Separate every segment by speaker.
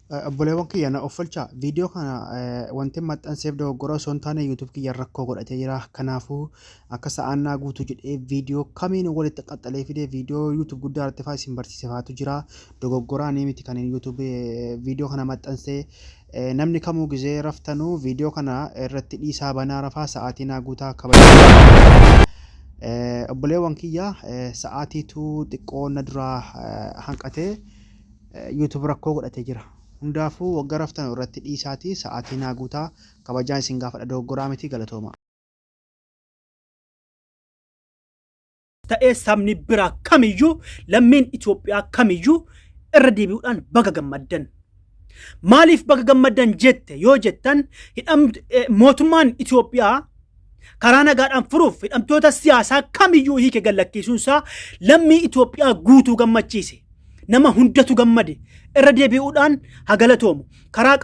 Speaker 1: Obboleewwan kiyya na offalcha viidiyoo kana wanti maxxanseef dogoggora osoo hin taane YouTube kiyya rakkoo godhatee jira. Kanaafuu akka sa'aannaa guutuu jedhee viidiyoo kamiin walitti qaxxalee fidee viidiyoo YouTube guddaa irratti fa'aa isin barsiisefaatu jira. Dogoggoraa ni miti kan YouTube viidiyoo kana maxxansee namni kamuu gizee raftanuu viidiyoo kana irratti dhiisaa banaa rafaa sa'aatii naa guutaa kabajaa. Obboleewwan kiyya sa'aatiitu xiqqoo na duraa hanqatee YouTube rakkoo godhatee jira. Hundaafuu waggaa raftan irratti dhiisaati sa'aatii naa guutaa kabajaan isin gaafadha dogoggoraa miti galatooma.
Speaker 2: Ta'ee sabni biraa kamiyyuu lammiin Itoophiyaa kamiyyuu irra deebi'uudhaan baga gammaddan. Maaliif baga gammaddan jette yoo jettan mootummaan Itoophiyaa karaa nagaadhaan furuuf hidhamtoota siyaasaa kamiyyuu hiike gallakkisuunsaa lammii Itoophiyaa guutuu gammachiise. Nama hundatu gammade irra deebi'uudhaan hagalatoomu karaa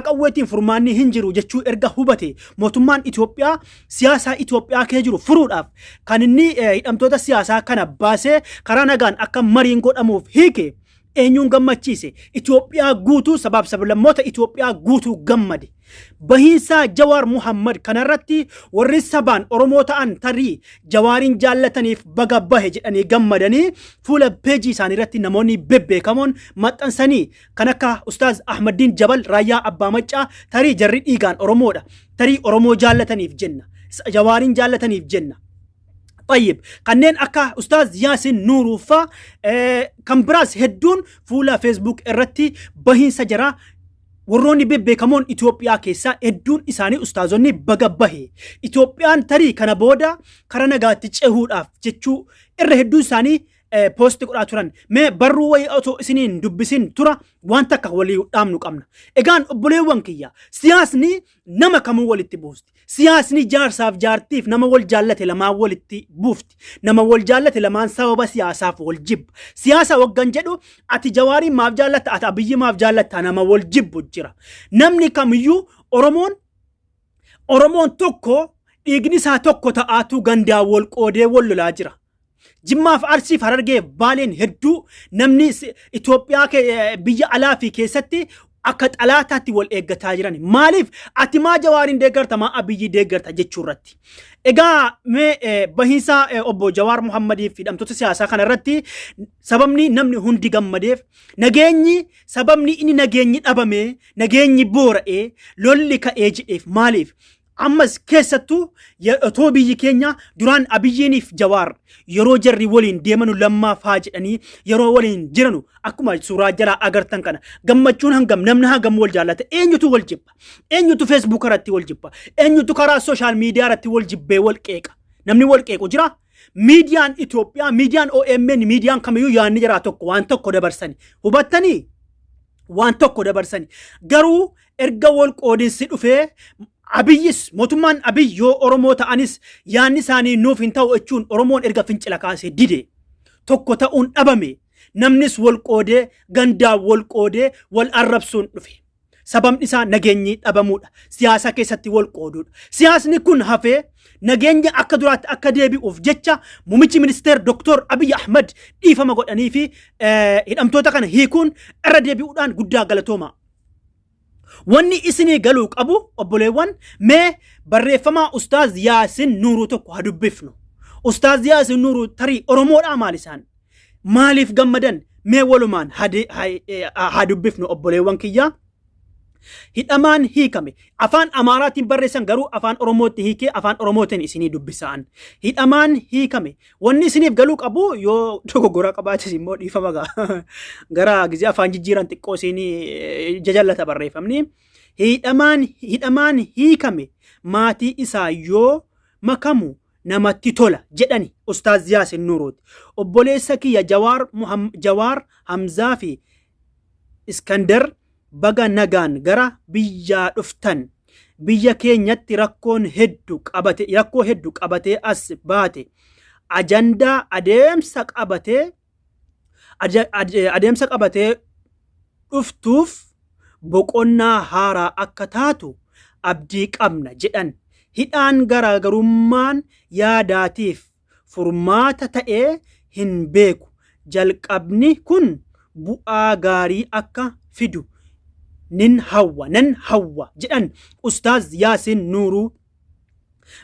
Speaker 2: qawweetiin furmaanni hin jiru jechuu erga hubate mootummaan Itoophiyaa siyaasaa Itoophiyaa kee jiru furuudhaaf kan inni hidhamtoota siyaasaa kana baasee karaa nagaan akka mariin godhamuuf hiike eenyuun gammachiise Itoophiyaa guutuu sablammoota Itoophiyaa guutuu gammade. Bahiinsa Jawaar Muhammad kanarratti warri sabaan Oromoo ta'an tarii Jawaariin jaallataniif baga bahe jedhanii gammadanii fuula peejii isaanii irratti namoonni bebbeekamoon maxxansanii kan akka Ustaaz Ahmadiin Jabal Raayyaa Abbaa Maccaa tarii jarri dhiigaan Oromoodha. Tarii Oromoo jaallataniif jenna. Jawaariin jaallataniif jenna. طيب kanneen akka Ustaaz Yaasin Nuuruufaa kan biraas hedduun fuula Facebook irratti bahiinsa jira. Warroonni bebbeekamoon Itoophiyaa keessaa hedduun isaanii ustaazonni baga bahe. Itoophiyaan tarii kana booda karaa nagaatti cehuudhaaf jechuu irra hedduun isaanii post godhaa turan. Mee barruu wayii otoo isiniin dubbisin tura waan takka walii dhaamnu qabna. Egaan obboleewwan kiyya siyaasni nama kamuu walitti buusti. Siyaasni jaarsaaf jaartiif nama wal jaallate lamaan walitti buufti. Nama wal jaallate lamaan sababa siyaasaaf wal jibba. Siyaasa waggan jedhu ati Jawaariin maaf jaallatta ati Abiyyi maaf jaallatta nama wal jibbu jira. Namni kamiyyuu Oromoon tokko dhiigni isaa tokko ta'aatu gandaa wal qoodee wal lolaa jira. Jimmaaf Arsiif Harargee Baaleen hedduu namni Itoophiyaa biyya alaa fi keessatti akka xalaataatti wal eeggataa jiran. Maaliif ati maa Jawaariin deeggarta maa Abiyyi deeggarta jechuu irratti. Egaa mee bahiinsa obbo Jawaar Muhammadiif hidhamtoota siyaasaa kana irratti sababni namni hundi gammadeef sababni inni nageenyi dhabame nageenyi boora'ee lolli ka'ee jedheef maaliif ammas keessattuu otoo biyyi keenya duraan Abiyyiiniif Jawaar yeroo jarri waliin deemanu lammaafaa jedhanii yeroo waliin jiranu akkuma suuraa jalaa agartan kana gammachuun hangam namni hangam wal jaallata eenyutu wal jibba eenyutu Facebook irratti wal jibba eenyutu karaa social media irratti wal jibbee wal qeeqa namni wal qeequ jira. Miidiyaan Itoophiyaa miidiyaan OMN miidiyaan kamiyyuu yaanni jira tokko waan tokko dabarsani hubattanii waan tokko dabarsani garuu erga wal qoodinsi dhufee Abiyyis mootummaan Abiyyi yoo Oromoo ta'anis yaanni isaanii nuuf hin ta'u jechuun Oromoon erga fincila kaasee dide tokko ta'uun dhabame namnis wal qoodee gandaa wal qoodee wal arrabsuun dhufe. Sababni isaa nageenyi dhabamuudha. Siyaasa keessatti wal qooduudha. Siyaasni kun hafee nageenya akka duraatti akka deebi'uuf jecha muummichi ministeer Dr. Abiy Ahmed dhiifama godhanii fi hidhamtoota kana hiikuun irra deebi'uudhaan guddaa galatooma. Wanni isinii galuu qabu obboleewwan mee barreeffama Ustaaz Yaasin Nuuruu tokko haa dubbifnu. Ustaaz Yaasin Nuuruu tarii Oromoodhaa maal isaan? Maaliif gammadan? Mee walumaan haa dubbifnu obboleewwan kiyyaa. Hidhamaan hiikame afaan Amaaraatiin barreessan garuu afaan Oromootti hiikee afaan Oromootiin isinii dubbisaan. Hidhamaan hiikame wanni isiniif galuu qabu yoo dogoggora qabaatis immoo dhiifama gara gizee afaan jijjiiran xiqqoo isinii jajallata barreeffamni. Hidhamaan hiikame maatii isaa yoo makamu namatti tola jedhani Ustaaz Yaasin Nuuruuti. Obboleessa kiyya Jawaar Hamzaa fi Iskandar baga nagaan gara biyyaa dhuftan biyya keenyatti rakkoo hedduu qabatee as baate ajandaa adeemsa qabatee dhuftuuf boqonnaa haaraa akka taatu abdii qabna jedhan. Hidhaan garaagarummaan yaadaatiif furmaata ta'ee hin beeku. Jalqabni kun bu'aa gaarii akka fidu nin hawwa jedhan Ustaaz Yaasin Nuuruu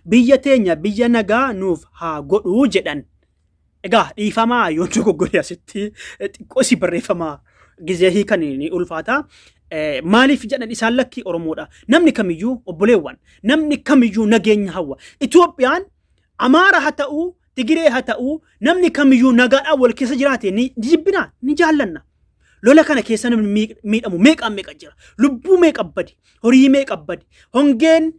Speaker 2: biyya teenya biyya nagaa nuuf haa godhuu jedhan. Egaa dhiifamaa yoo dogoggoree asitti xiqqoo si barreeffamaa gizee hiikan ni ulfaata. Maaliif jedhan isaan lakkii Oromoodha. Namni kamiyyuu obboleewwan namni kamiyyuu nageenya hawwa. Itoophiyaan Amaara haa ta'uu Tigiree haa ta'uu namni kamiyyuu nagaadhaan wal keessa jiraate ni jibbina ni jaallanna. Lola kana keessa namni miidhamu meeqaan meeqa jira. Lubbuu meeqa badi horii meeqa badi hongeen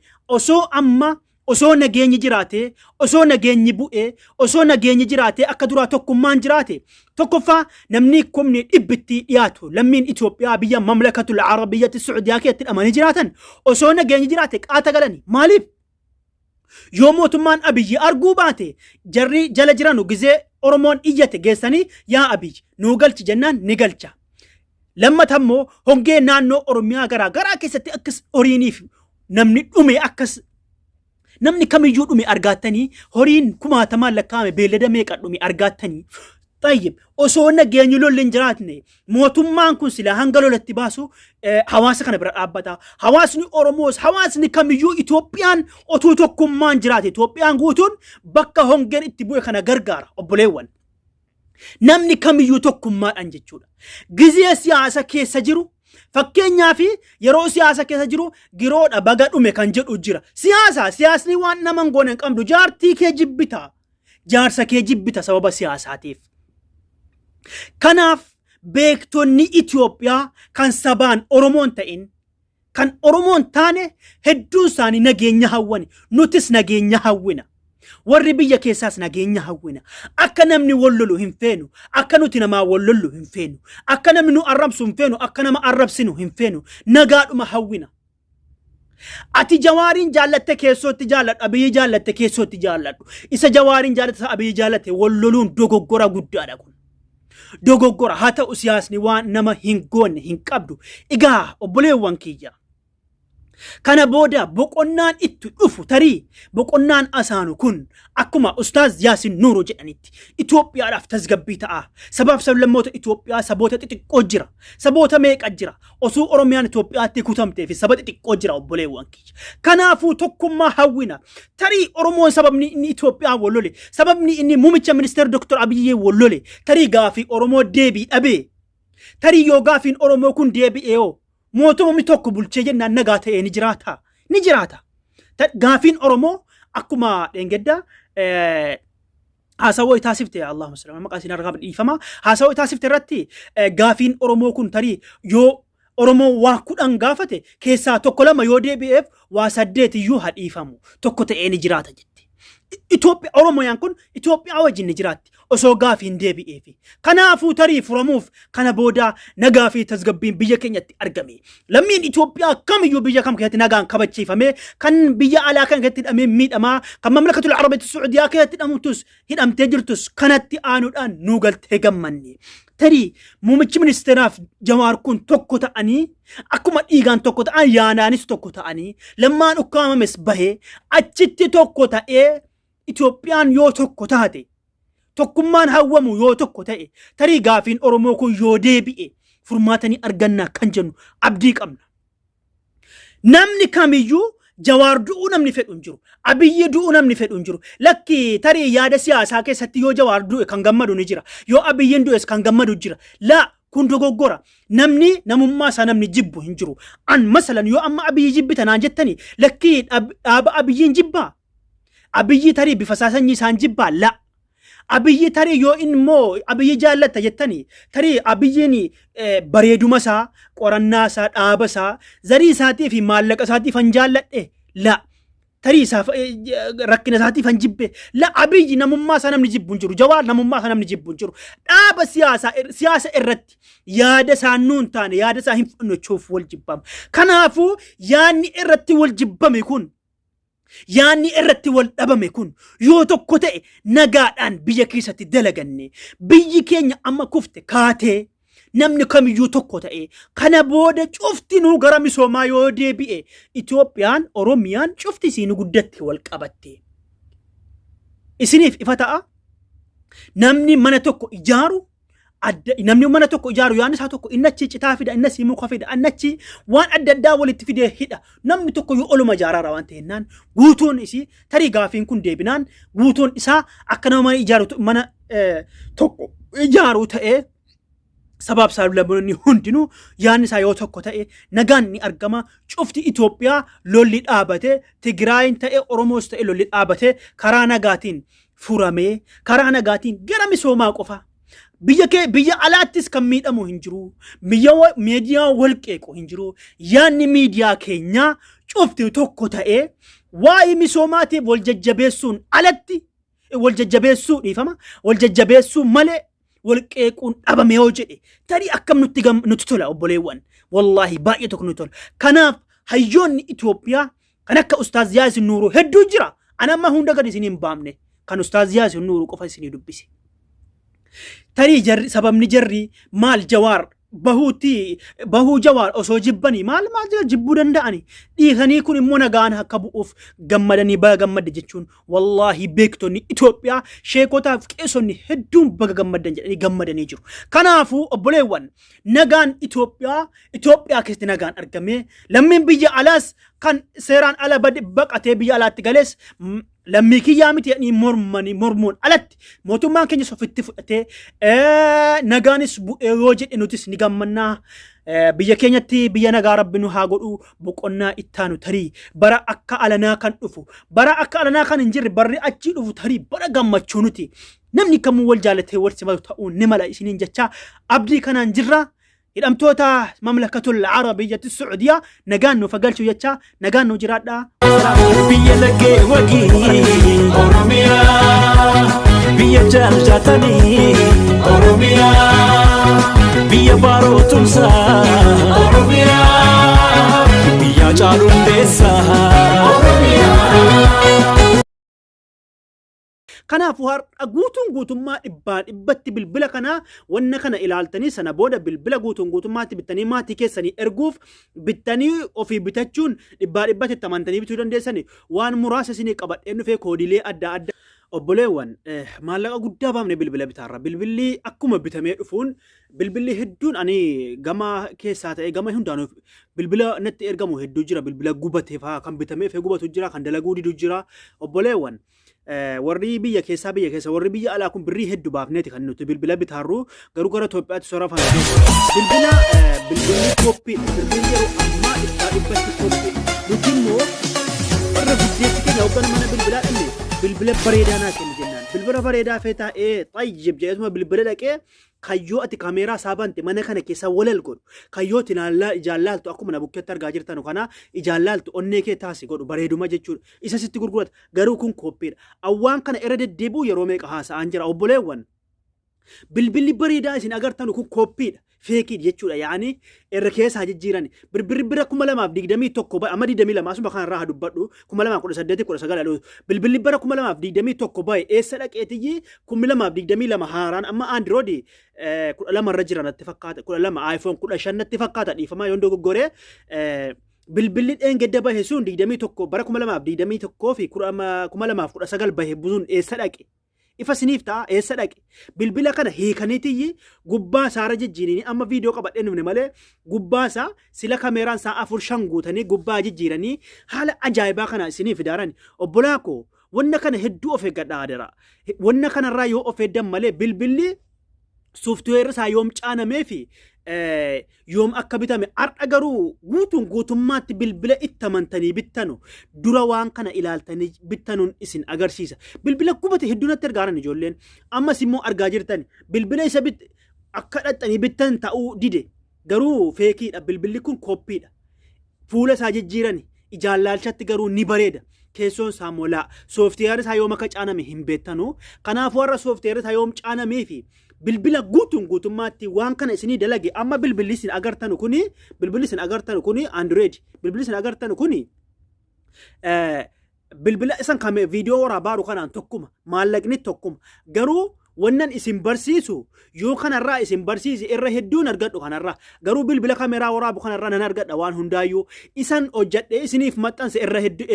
Speaker 2: osoo nageenyi jiraate osoo nageenyi bu'ee osoo nageenyi jiraate akka duraa tokkummaan jiraate tokkoffaa namni kumni dhibbitti dhiyaatu lammiin Itoophiyaa biyya mamlakatul arabiyyatti Sacuudiyaa keessatti hidhamanii jiraatan osoo nageenyi jiraate qaata galani maaliif yoo mootummaan Abiyyi arguu baate jarri jala jiranu gizee Oromoon iyyate geessanii yaa Abiyyi nuu galchi jennaan ni galcha. Lammatammoo hongee naannoo Oromiyaa garaa keessatti akkas horiiniif namni dhume akkas namni kamiyyuu dhume argattanii horiin kumaatamaan lakkaa'ame beellada meeqa dhume argattanii. Tayyib osoo nageenyi lolli hin jiraatne mootummaan kun sila hanga lolatti baasu hawaasa kana bira dhaabbata. Hawaasni Oromoos hawaasni kamiyyuu Itoophiyaan otuu tokkummaan jiraate Itoophiyaan guutuun bakka hongeen itti bu'e kana gargaara obboleewwan. Namni kamiyyuu tokkummaadhaan jechuudha. Gizee siyaasa keessa jiru fakkeenyaaf yeroo siyaasa keessa jiru giroodha baga dhume kan jedhu jira. Siyaasni waan nama goone hin qabdu jaartii kee jibbita. Jaarsa kee jibbita sababa siyaasaatiif. Kanaaf beektonni Itoophiyaa kan sabaan Oromoon ta'in kan Oromoon taane hedduun isaanii nageenya hawwani. Nutis nageenya hawwina. Warri biyya keessaas nageenya hawwina. Akka namni wal lolu hin feenu. Akka nuti namaa wal lollu hin feenu. Akka namni nu arrabsu hin feenu. Akka nama arrabsinu hin feenu. Nagaadhuma hawwina. Ati Jawaariin jaallatte keessootti jaalladhu. Abiyyi jaallatte keessootti jaalladhu. Isa Jawaariin jaallatte Abiyyi jaallatte wal loluun dogoggora guddaadha kun. Dogoggora haa ta'u siyaasni waan nama hin goone hin qabdu. Egaa obboleewwan kiyya. Kana booda boqonnaan itti dhufu tarii boqonnaan asaanu kun akkuma Ustaaz Yaasin Nuuruu jedhanitti Itoophiyaadhaaf tasgabbii ta'a. Sabaaf sablammoota Itoophiyaa saboota xixiqqoo jira. Saboota meeqa jira. Osoo Oromiyaan Itoophiyaatti kutamtee fi saba xixiqqoo jira obboleewwan kiyya. Kanaafuu tokkummaa hawwina. Tarii Oromoon sababni inni Itoophiyaa wal lole sababni inni muumicha ministeera Dr. Abiyyi wal lole tarii gaafii Oromoo deebii dhabee tarii yoo gaafiin Oromoo kun deebi'ee mootummaa tokko bulchee jennaan nagaa ta'ee ni jiraata. Gaafiin Oromoo akkuma dhengedda haasawaa taasifte Allahumma salli maqaa isin argaa dhiifama haasawaa taasifte irratti gaafiin Oromoo kun tarii yoo Oromoo waa 10 gaafate keessaa tokko lama yoo deebi'eef waa 8 iyyuu hadhiifamu tokko ta'ee ni jiraata jette. Oromoyaan kun Itoophiyaa wajjin ni jiraatti osoo gaafiin deebi'eefi. Kanaafuu tarii furamuuf kana booda nagaa fi tasgabbiin biyya keenyatti argame. Lammiin Itoophiyaa kamiyyuu biyya kam keessatti nagaan kabachiifame kan biyya alaa kan keessatti hidhamee miidhamaa kan mamlakatul arabiyyatti Sacuudiyaa keessatti hidhamtee jirtus kanatti aanuudhaan nu galtee gammanne. Tarii muumichi ministeeraaf Jawaar kun tokko ta'anii akkuma dhiigaan tokko ta'an yaanaanis tokko ta'anii lammaan ukkaamames bahee achitti tokko ta'ee Itoophiyaan yoo tokko taate tokkummaan hawwamu yoo tokko ta'e tarii gaafiin Oromoo kun yoo deebi'e furmaatanii argannaa kan jennu abdii qabna. Namni kamiyyuu Jawaar du'uu namni fedhu hin jiru. Abiyyi du'uu namni fedhu hin jiru. Lakki tarii yaada siyaasaa keessatti yoo Jawaar du'e kan gammadu ni jira. Yoo Abiyyiin du'es kan gammadu jira. La kun dogoggora. Namni namummaa isaa namni jibbu hin jiru. An masalan yoo amma Abiyyi jibbita naan jettani lakki dhaaba Abiyyiin jibbaa. Abiyyi tarii bifa sanyii isaan jibbaa la. Abiyyi tarii yoo immoo Abiyyi jaallatta jettani tarii Abiyyiin bareeduma isaa qorannaa isaa dhaaba isaa zarii isaatii fi maallaqa isaatiif han jaalladhe la. Tarii isaa rakkina isaatiif han jibbe la. Abiyyi namummaa isaa namni jibbu hin jiru. Jawaar namummaa isaa namni jibbu hin jiru. Dhaaba siyaasa irratti yaada isaa nuun taane yaada isaa hin fudhannechuuf wal jibbama. Kanaafuu yaadni irratti wal jibbame kun yaanni irratti wal dhabame kun yoo tokko ta'e nagaadhaan biyya keessatti dalaganne biyyi keenya amma kufte kaatee namni kamiyyuu tokko ta'e kana booda cuftinuu gara misoomaa yoo deebi'e Itoophiyaan Oromiyaan cufti isiin guddatti wal qabatte. Isiniif ifa ta'a namni mana tokko ijaaru namni mana tokko ijaaru yaani isaa tokko innachi citaa fida innasi muka fida annachi waan adda addaa walitti fidee hidha namni tokko yoo oluma ijaaraara waan ta'ennaan guutuun isii tarii gaafiin kun deebinaan guutuun isaa akka nama ijaaru mana tokko ijaaru ta'ee sabab sablamni hundinuu yaani isaa yoo tokko ta'e nagaan ni argama cufti Itoophiyaa lolli dhaabate Tigraayin ta'e Oromoos ta'e lolli dhaabate karaa nagaatiin furamee karaa nagaatiin gara misoomaa qofa biyya alaattis kan miidhamu hin jiru miidiyaa walqeequ hin jiru yaanni miidiyaa keenya cufti tokko ta'e waa'ee misoomaatiif wal jajjabeessuun alatti wal jajjabeessuu dhiifama wal jajjabeessuu malee walqeequun dhabame yoo jedhe tarii akkam nutti tola obboleewwan wallahi baay'ee tokko nutti tola kanaaf hayyoonni Itoophiyaa kan akka Ustaaz Yaasin Nuuruu hedduu jira anamma hunda gad isin hin baamne kan Ustaaz Yaasin Nuuruu qofa isin dubbise tarii sababni jarri maal Jawaar bahuu Jawaar osoo jibbanii maal jibbuu danda'ani dhiiganii kun immoo nagaan akka bu'uuf gammadanii baga gammadde jechuun wallahi beektonni Itoophiyaa sheekotaaf qeessonni hedduun baga gammaddan jedhanii gammadanii jiru kanaafuu obboleewwan nagaan Itoophiyaa keessatti nagaan argamee lammiin biyya alaas kan seeraan ala baqatee biyya alaatti galees lammii kiyyaa miti jedhanii mormuun alatti mootummaan keenya sofitti fudhatee nagaanis bu'ee yoo jedhe nutis ni gammannaa biyya keenyatti biyya nagaa rabbi nu haa godhu boqonnaa ittaanu tarii bara akka alanaa kan dhufu bara akka alanaa kan hin jirre barri achii dhufu tarii bara gammachuu nuti namni kamuu wal jaalatee wal simatu ta'uu ni mala isiniin jecha abdii kanaan jirra hidhamtoota mamlakatul arabiyyatti Sacuudiyaa nagaan nu fagalchu jecha nagaan nu jiraadha
Speaker 3: biyya lagee wagii Oromiyaa biyya jaallatanii Oromiyaa biyya baaroo tumsaa Oromiyaa biyya caaluun beessaa Oromiyaa
Speaker 2: kanaafuu har'a guutummaa dhibbatti bilbila kana wanna kana ilaaltanii sana booda bilbila guutummaatti bittanii maatii keessanii erguuf bittanii ofii bitachuun dhibbatti tamantanii bituu dandeessanii waan muraasa isinii qabadheen dhufee koodilee adda adda obboleewwan maallaqa guddaa baafne bilbila bitaarra bilbilli akkuma bitamee dhufuun bilbilli hedduun ani gama keessaa ta'e gama hundaan bilbila natti ergamu hedduu jira bilbila gubatee faa kan bitamee fee gubatu jira kan dalaguu didu jira obboleewwan warri biyya keessa warri biyya alaa kun birrii hedduu baafneeti kan nuti bilbila bitaarru garuu gara Itoophiyaatti soorafan bilbilli koppii bilbilli yeroo ammaa dhibbatti koppii nuti immoo warra guddeessi keenya hoggan mana bilbilaa dhanne bilbila bareedaa naa kenni jennaan bilbila bareedaa feetaa xayyib jedhesuma bilbila dhaqee kayyoo ati kaameeraa saabante mana kana keessa walal godhu kayyoo ijaallaaltu akkuma na bukkeetti argaa jirtan kana ijaallaaltu onnee kee taasi godhu bareeduma jechuudha isa sitti gurgurata garuu kun koppiidha awwaan kana irra deddeebi'u yeroo meeqa haasa'an jira obboleewwan bilbilli bareedaa isin agartan kun koppiidha feekii jechuudha yaani irra keessa jijjiirani bira 2021 amma 22 asuma kan irraa dubbadhu 2018 19 bilbilli bara 2021 baay'ee eessa dhaqeetiyyi 2022 haaraan amma Android 12 irra jira natti fakkaata 12 iPhone 15 natti fakkaata dhiifama yoon dogoggoree bilbilli dheengadda bahe sun 21 bara 2021 fi 2019 bahe buzuun eessa dhaqe ifa siniif ta'a eessa dhaqe bilbila kana hiikaniitiyyi gubbaa saara jijjiiranii amma viidiyoo qabadheen dhufne malee gubbaa isaa sila kaameeraan isaa 4-5 guutanii gubbaa jijjiiranii haala ajaa'ibaa kana isiniif daaran obbolaa koo wanna kana hedduu of eeggadhaa adara wanna kanarraa yoo of eegdan malee bilbilli sooftiweerri isaa yoom caanamee fi yoom akka bitame har'a garuu guutummaatti bilbila itti amantanii bittanu dura waan kana ilaaltanii bittanuun isin agarsiisa bilbila gubate hedduu natti argaaran ijoolleen ammas immoo argaa jirtan bilbila isa akka dhaxxanii bittan ta'uu dide garuu feekiidha bilbilli kun koppiidha fuula isaa jijjiirani ijaallaalchatti garuu ni bareeda keessoon isaa molaa sooftiweerri isaa yoom akka caaname hin beektanu kanaafuu warra sooftiweerri isaa yoom caanamee fi bilbila guutummaatti waan kana isinii dalage amma bilbilli isin agartanu kuni Android bilbilli isin agartanu kuni bilbila isan kame viidiyoo waraabaru kanaan tokkuma maallaqni tokkuma garuu wannan isin barsiisu yoo kanarraa isin barsiisi irra hedduun argadhu kanarraa garuu bilbila kaameeraa waraabu kanarraa nan argadha waan hundaayyuu isan hojjadhee isiniif maxxanse irra hedduu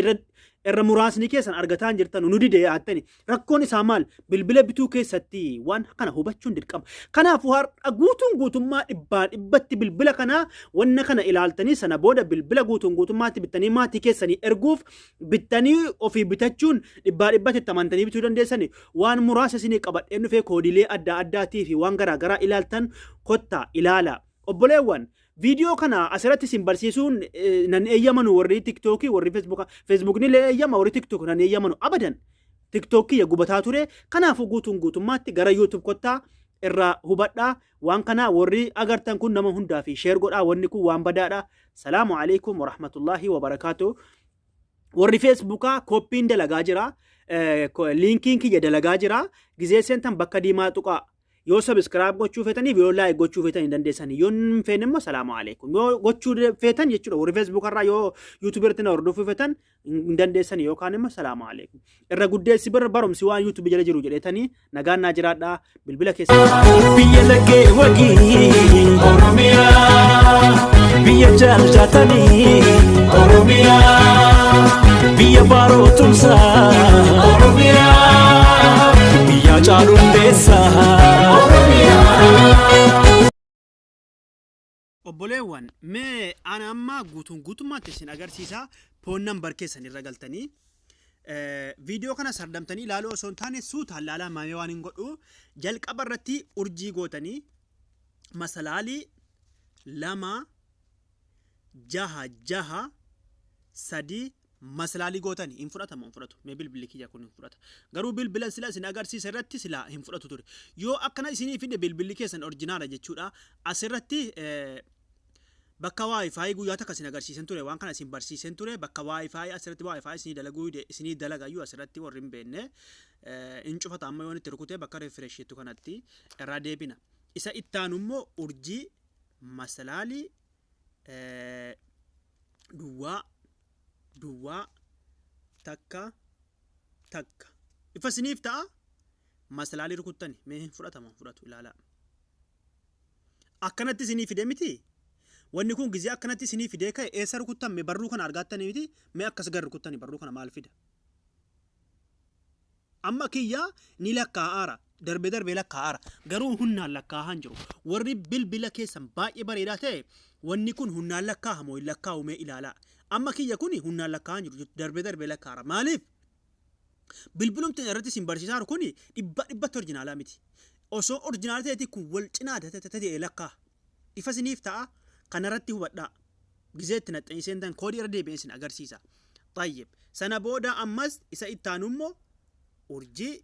Speaker 2: irra muraasni keessan argataan jirtan nu didee yaattani rakkoon isaa maal bilbila bituu keessatti waan kana hubachuun dirqama. Kanaafuu har'a guutummaa dhibbatti bilbila kana wanna kana ilaaltanii sana booda bilbila guutummaatti bittanii maatii keessanii erguuf bittanii ofii bitachuun dhibbatti tamantanii bituu dandeessani waan muraasa isinii qabadheen dhufee koodiilee adda addaatii fi waan garaagaraa ilaaltan kottaa ilaala. Obboleewwan video kana asirratti isin barsiisuun nan eeyyamanu warri TikTok warri Facebook ni eeyyama warri TikTok nan eeyyamanu abadan. TikTok ya gubataa ture kanaafuu guutummaatti gara YouTube kottaa irraa hubadhaa waan kana warri agartan kun nama hundaa fi share godhaa wanni kun waan badaadha. Salaamu alaykum wa rahmatullahi wa barakatuh. Warri Facebookaa koppiin dalagaa jira linkiin kiyya dalagaa jira gizee seentan bakka diimaa tuqaa yoo subscribe gochuu feetanii yoo like gochuu feetanii dandeessanii yoo feene immoo salaamu alaykum yoo gochuu feetan jechuudha warri Facebook irraa yoo YouTube irratti na hordofuu feetan dandeessanii yookaan immoo salaamu alaykum irra guddeessi barumsi waan YouTube jala jiru jedhetanii nagaan naa jiraadhaa bilbila keessa
Speaker 3: biyya laggee wagii Oromiyaa biyya jaallatanii Oromiyaa biyya baarootumsaa Oromiyaa biyya caaluun deessaa
Speaker 2: obboleewwan mee ana amma guutummaatti isin agarsiisaa foon nambar keessan irra galtanii viidiyoo kana sardamtanii ilaaluu osoo hin taane suutaan laalaa maamee waan hin godhu jalqaba irratti urjii gootanii masalaalii 2 6 3 masalaalii gootanii hin fudhatamu hin fudhatu mee bilbilli kiyya kun hin fudhata garuu bilbilan sila isin agarsiisa irratti sila hin fudhatu ture yoo akkana isinii fide bilbilli keessan orjinaala jechuudha asirratti bakka wifi guyyaa takka isin agarsiisan ture waan kana isin barsiisan ture bakka wifi asirratti wifi isinii dalaguu isinii dalagayyuu asirratti warri hin beekne hin cufata amma yoo itti rukutee bakka refresh jettu kanatti irraa deebina isa ittaanu immoo urjii masalaalii duwwaa takka ifa isiniif ta'a masalaalii rukuttani mee hin fudhatamu fudhatu ilaalaa akkanatti isinii fide miti wanni kun gizee akkanatti isinii fide ka'e eessa rukuttan mee barruu kana argattanii miti mee akkas gar rukuttani barruu kana maal fida amma kiyya ni lakkaa'aara darbee lakkaa'aara garuu hunnaan lakkaa'aan jiru warri bilbila keessan baay'ee bareedaa ta'e wanni kun hunnaan lakkaa'amoo hin lakkaa'u mee ilaalaa amma kiyya kun hunnaan lakkaa'aan jiru darbee lakkaa'aara maaliif bilbilumtiin irratti isin barsiisaa kun dhibbatti orjinaalaa miti osoo orjinaala ta'eeti kun wal cinaa ta'e lakkaa'a ifa isiniif ta'a kanarratti hubadhaa gizeetti naxxanii seentan koodii irra deebi'ee isin agarsiisa tayyib sana booda ammas isa ittaanu immoo urjii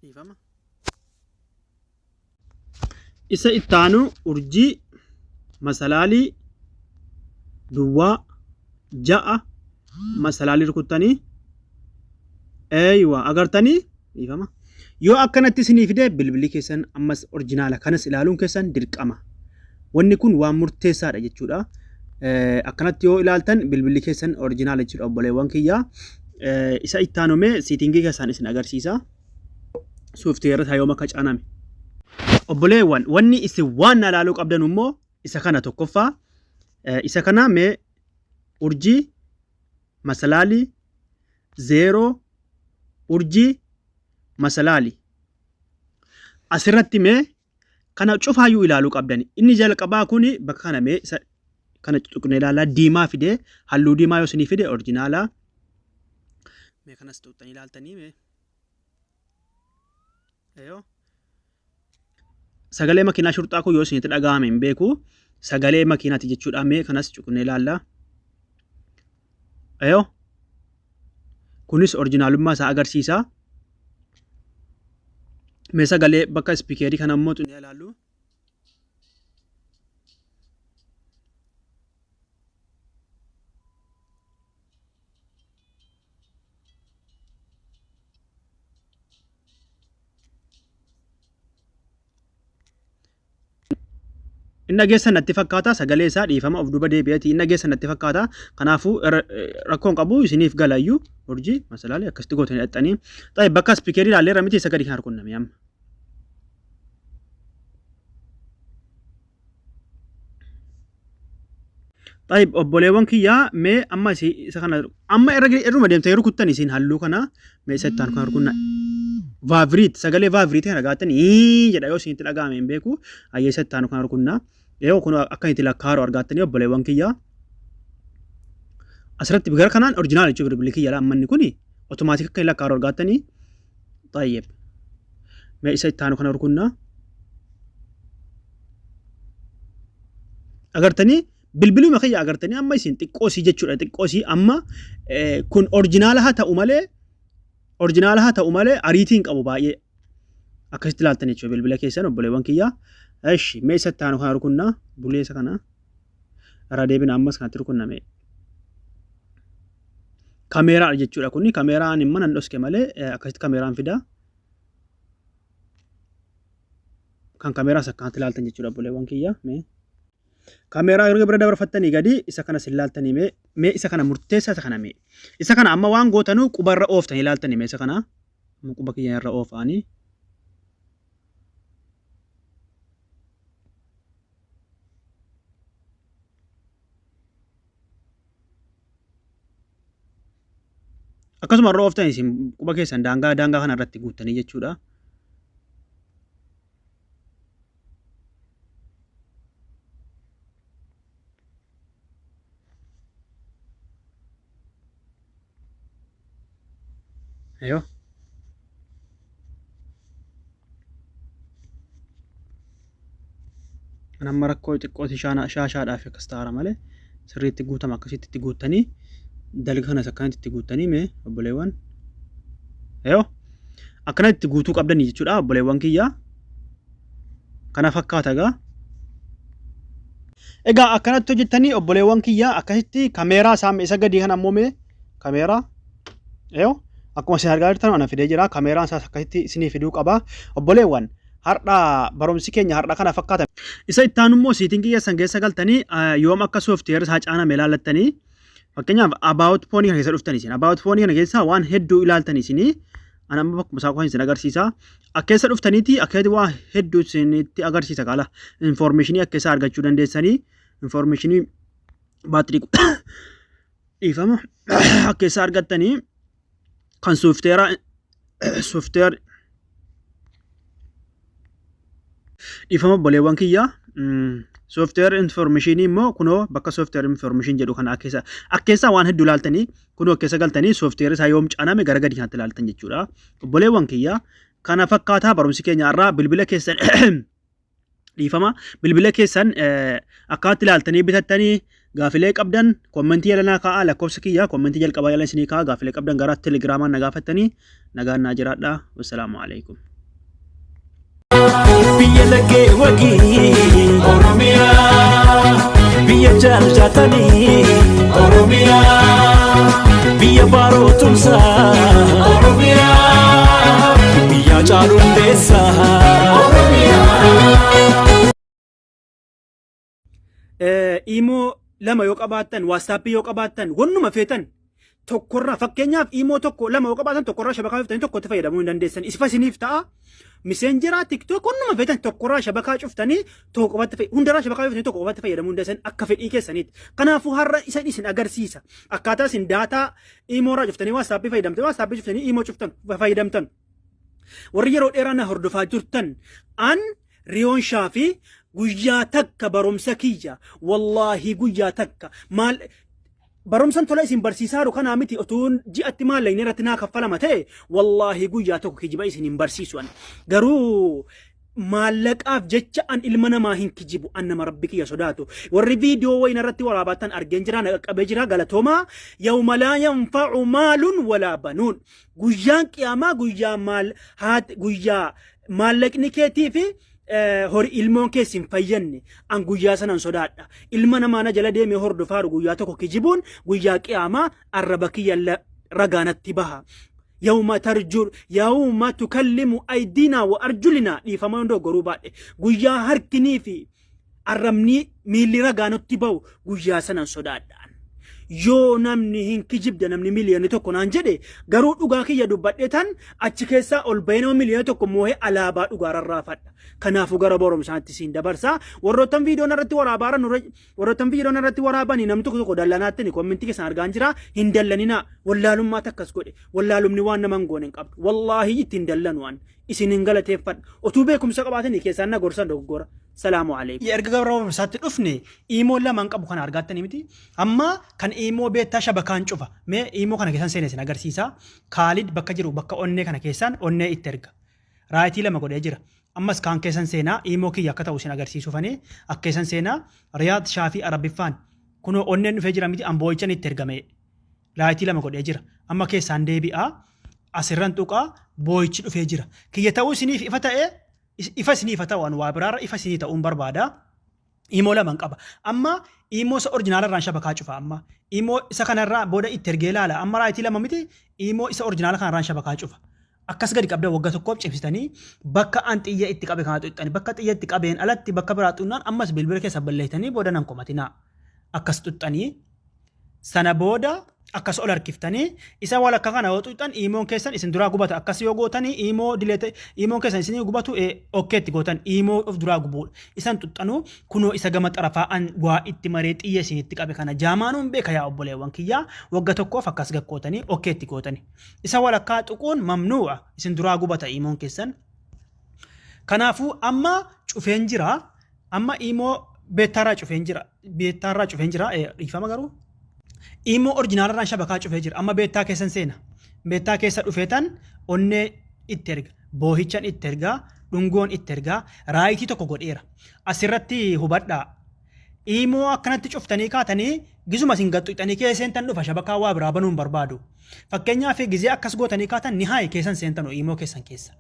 Speaker 2: dhiifama isa ittaanu urjii masalaalii duwwaa 6 masalaalii rukuttanii eeywa agartanii dhiifama yoo akkanatti isinii fide bilbilli keessan ammas orjinaala kanas ilaaluun keessan dirqama wanni kun waan murteessaadha jechuudha akkanatti yoo ilaaltan bilbilli keessan orjinaala jechuudha obboleewwan kiyyaa isa ittaanumee siitingii keessan isin agarsiisa sooftiweerri isaa yoo makka caaname obboleewwan wanni isin waan ilaaluu qabdan immoo isa kana tokkoffaa isa kana mee urjii masalaalii 0 urjii masalaalii asirratti mee kana cufaayyuu ilaaluu qabdani inni jalqabaa kun bakka kana mee isa kana tuqne ilaalaa diimaa fide halluu diimaa yoo isinii fide orjinaala mee kanas tuqxanii ilaaltanii mee eeyoo sagalee makiinaa shurxaa kun yoo isinitti dhaga'ame hin beeku sagalee makiinaati jechuudha mee kanas tuqne ilaallaa eeyoo kunis orjinaalummaa isaa agarsiisa mee sagalee bakka speakerii kana immoo tuqne ilaallu inna geessan natti fakkaata sagalee isaa dhiifama of duba deebi'eeti inna geessan natti fakkaata kanaafuu rakkoon qabu isiniif galayyuu urjii masalaalee akkasitti gootanii dhaxxanii ta'e bakka speakerii ilaalleerra miti isa gadi kan harkunname amma طيب obboleewwan kiyyaa mee amma isa kana amma irruma deemtee rukuttan isin halluu kana mee settaan kan rukunna vaavriit sagalee vaavriit kana dhagaatan jedha yoo isinitti dhagaame hin beeku ayyee settaan kan rukunna yoo kun akka itti lakkaaroo argattanii obboleewwan kiyyaa asirratti gara kanaan originaal jechuudha bilbilli kiyyaa ammanni kuni otomaatik akka lakkaaroo argattanii طيب mee isa itti kana rukunna agartanii bilbiluu makiyya agartanii amma isin xiqqoosii jechuudha xiqqoosii amma kun originaala haa ta'u malee ariitiin qabu baay'ee akkasitti ilaaltan jechuudha bilbila keessan obboleewwan kiyyaa eshi mee isa taanu kana rukunnaa bulee isa kana irra deebina ammas kanatti rukunname kaameeraa jechuudha kunni kaameeraan immoo nan dhoske malee akkasitti kaameeraan fidaa kan kaameeraas akkanatti ilaaltan jechuudha obboleewwan kiyyaa mee kaameeraa yeroo bira dabarfattanii gadi isa kana silaaltanii mee isa kana murteessaa isa kana mee isa kana amma waan gootanuu qubarra ooftanii ilaaltanii mee isa kana quba kiyya irra oofaanii akkasuma irra ooftanii isin quba keessan daangaa kana irratti guuttanii jechuudha ayo nama rakkoo xiqqooti shaashaadhaaf akkas taara malee sirriitti guutama akkasitti itti guuttanii dalga kanas akkanatti itti guuttanii mee obboleewwan ayo akkanatti itti guutuu qabdanii jechuudha obboleewwan kiyyaa kana fakkaata egaa akkanatti hojjettanii obboleewwan kiyyaa akkasitti kaameeraa isaa isa gadi kana ammoo mee kaameeraa ayo akkuma isin argaa jirtan ana fidee jira kaameeraan isaas akkasitti isinii fiduu qaba obboleewwan har'a barumsi keenya har'a kana fakkaata isa itti aanu immoo siitiin keessan keessa galtanii yoom akka sooftiweer isaa caaname ilaalattanii fakkeenyaaf about foonii kana keessa dhuftanii isin about foonii kana keessa waan hedduu ilaaltanii isin ana amma bakkuma isaa qofa isin agarsiisa akka keessa dhuftaniiti akkasitti waan hedduu isinitti agarsiisa kaala informationii akka keessa argachuu dandeessanii informationii baatirii dhiifama akka keessa argattanii kan sooftiweer dhiifama obboleewwan kiyyaa sooftiweer informationii immoo kunoo bakka sooftiweer information jedhu kana akkeessa waan hedduu ilaaltanii kunoo keessa galtanii sooftiweer isaa yoom caaname gara gadi kanatti ilaaltan jechuudha obboleewwan kiyyaa kana fakkaataa barumsi keenya irraa bilbila keessan dhiifama bilbila keessan akkaatti ilaaltanii bitattanii gaafilee qabdan komentii yalanaa kaa'aa lakkoofsa kiyyaa komentii jalqabaa yalan isinii kaa'aa gaafilee qabdan gara telegiraamaan na gaafattanii nagaan naa jiraadhaa wassalaamu alaikum
Speaker 3: biyya laggee wagii oromiyaa biyya jaallatanii oromiyaa biyya baaroo tumsaa oromiyaa biyya caaluun deessaa oromiyaa
Speaker 2: imo lama yoo qabaattan WhatsApp yoo qabaattan wannuma feetan tokkorraa fakkeenyaaf imo tokko lama yoo qabaattan tokkorraa shabakaa cuftanii tokkotti fayyadamuu hin dandeessan isiniif ta'a miseenjeraa tiktok wannuma feetan tokkorraa shabakaa cuftanii hundarraa shabakaa cuftanii tokko qofatti fayyadamuu hin dandeessan akka fedhii keessaniiti kanaafuu har'a isin agarsiisa akkaataa isin daataa imoorraa cuftanii WhatsApp cuftanii imo cuftan fayyadamtan warri yeroo dheeraa na hordofaa jirtan an riyoon shaafii guyyaa takka barumsa kiyya wallahi guyyaa takka maal barumsan tola isin barsiisaaru kana miti otuun ji'atti maallaqni irratti naa kaffalama ta'e wallahi guyyaa tokko kijiba isin hin barsiisuan garuu maallaqaaf jecha an ilma namaa hin kijibu an nama rabbi kiyya sodaatu warri viidiyoo wayna irratti waraabatan argeen jira na qaqqabee jira galatooma yawma laa yanfa'u maalun walaa banuun guyyaan qiyaamaa guyyaa maallaqni keetii fi hori ilmoon keessin fayyanne an guyyaa sanan sodaadha ilma namaa na jala deemee hordofaaru guyyaa tokko kijibuun guyyaa qiyaamaa arraba kiyya ragaanatti baha yawma tukallimu aydinaa wa arjulinaa dhiifama hundoo goruu baadhe guyyaa harkinii fi arrabni miilli ragaanutti bahu guyyaa sanan sodaadhaan yoo namni hin kijibde namni miliyoona tokko naan jedhe garuu dhugaa kiyya dubbadhe tan achi keessaa ol bahee miliyoona tokko moo'ee alaabaa dhugaa rarraafadha. Kanaafuu gara boromsaatti siin dabarsaa. Warroottan viidiyoon irratti waraabanii nam tokko dallanaatti ni kommentii keessan argaan jira. Hin dallanina wallaalummaa takkas godhe. Wallaalumni waan nama hin goone hin qabdu. Wallaahi ittiin dallanu waan isin hin galateeffadha. Otuu beekumsa qabaatanii keessaan na gorsan dogoggora. Salaamu alaikum. Erga gara boromsaatti dhufne iimoo lamaan qabu kana argattanii miti. Amma kan iimoo beektaa shabakaan cufa. Mee iimoo kana keessan seenee sin agarsiisa. Kaalid bakka jiru bakka onnee kana keessan onnee itti erga. Raayitii lama godhee jira. Ammas kan keessan seenaa iimoo kiyya akka ta'u sin agarsiisuufanii akka keessan seenaa riyaad shaafii arabiffaan kunoo onneen dhufee jira miti amboo'ichan itti ergame raayitii lama godhee jira amma keessaan deebi'aa asirran tuqaa boo'ichi dhufee jira kiyya ta'uu isiniif ifa ta'ee ifa isiniif ta'u waa biraarra ifa isinii ta'uun barbaada iimoo lamaan qaba amma iimoo isa orjinaalarraan shabakaa cufa amma iimoo isa kanarraa booda itti ergee ilaala amma raayitii lama miti iimoo isa orjinaala kanarraan shabakaa cufa. Akkas gadi qabda waggaa tokkoof cimsitanii bakka an xiyya itti qabe kana tuxxanii bakka xiyya itti qabeen alatti bakka biraa xunnaan ammas bilbila keessa balleessanii booda nan komatinaa akkas tuxxanii sana booda akkas ol harkiftanii isa walakka kana yoo tuxxan iimoon keessan isin duraa gubata akkas yoo gootanii iimoo dileete iimoon keessan isinii gubatu okkeetti gootan iimoo of duraa gubuudha isan tuxxanuu kunoo isa gama xarafaa an waa itti maree xiyya isinitti qabe kana jaamaanuun beeka yaa obboleewwan kiyyaa wagga tokkoof akkas gakkootanii okkeetti gootanii isa walakkaa tuquun mamnuu'a isin duraa gubata iimoon keessan kanaafuu amma cufeen jira amma iimoo beettaarraa cufeen jira dhiifama garuu iimoo orjinaalarraan shabakaa cufee jira amma beettaa keessan seena beettaa keessa dhufeetan onnee itti erga boohichan itti ergaa dhungoon itti ergaa raayitii tokko godheera asirratti hubadhaa iimoo akkanatti cuftanii kaatanii gizuma isin gaxxuxanii keessan dhufa shabakaa waa biraa banuun barbaadu fakkeenyaaf gizee akkas gootanii kaatan ni haay keessan seentan iimoo keessan keessa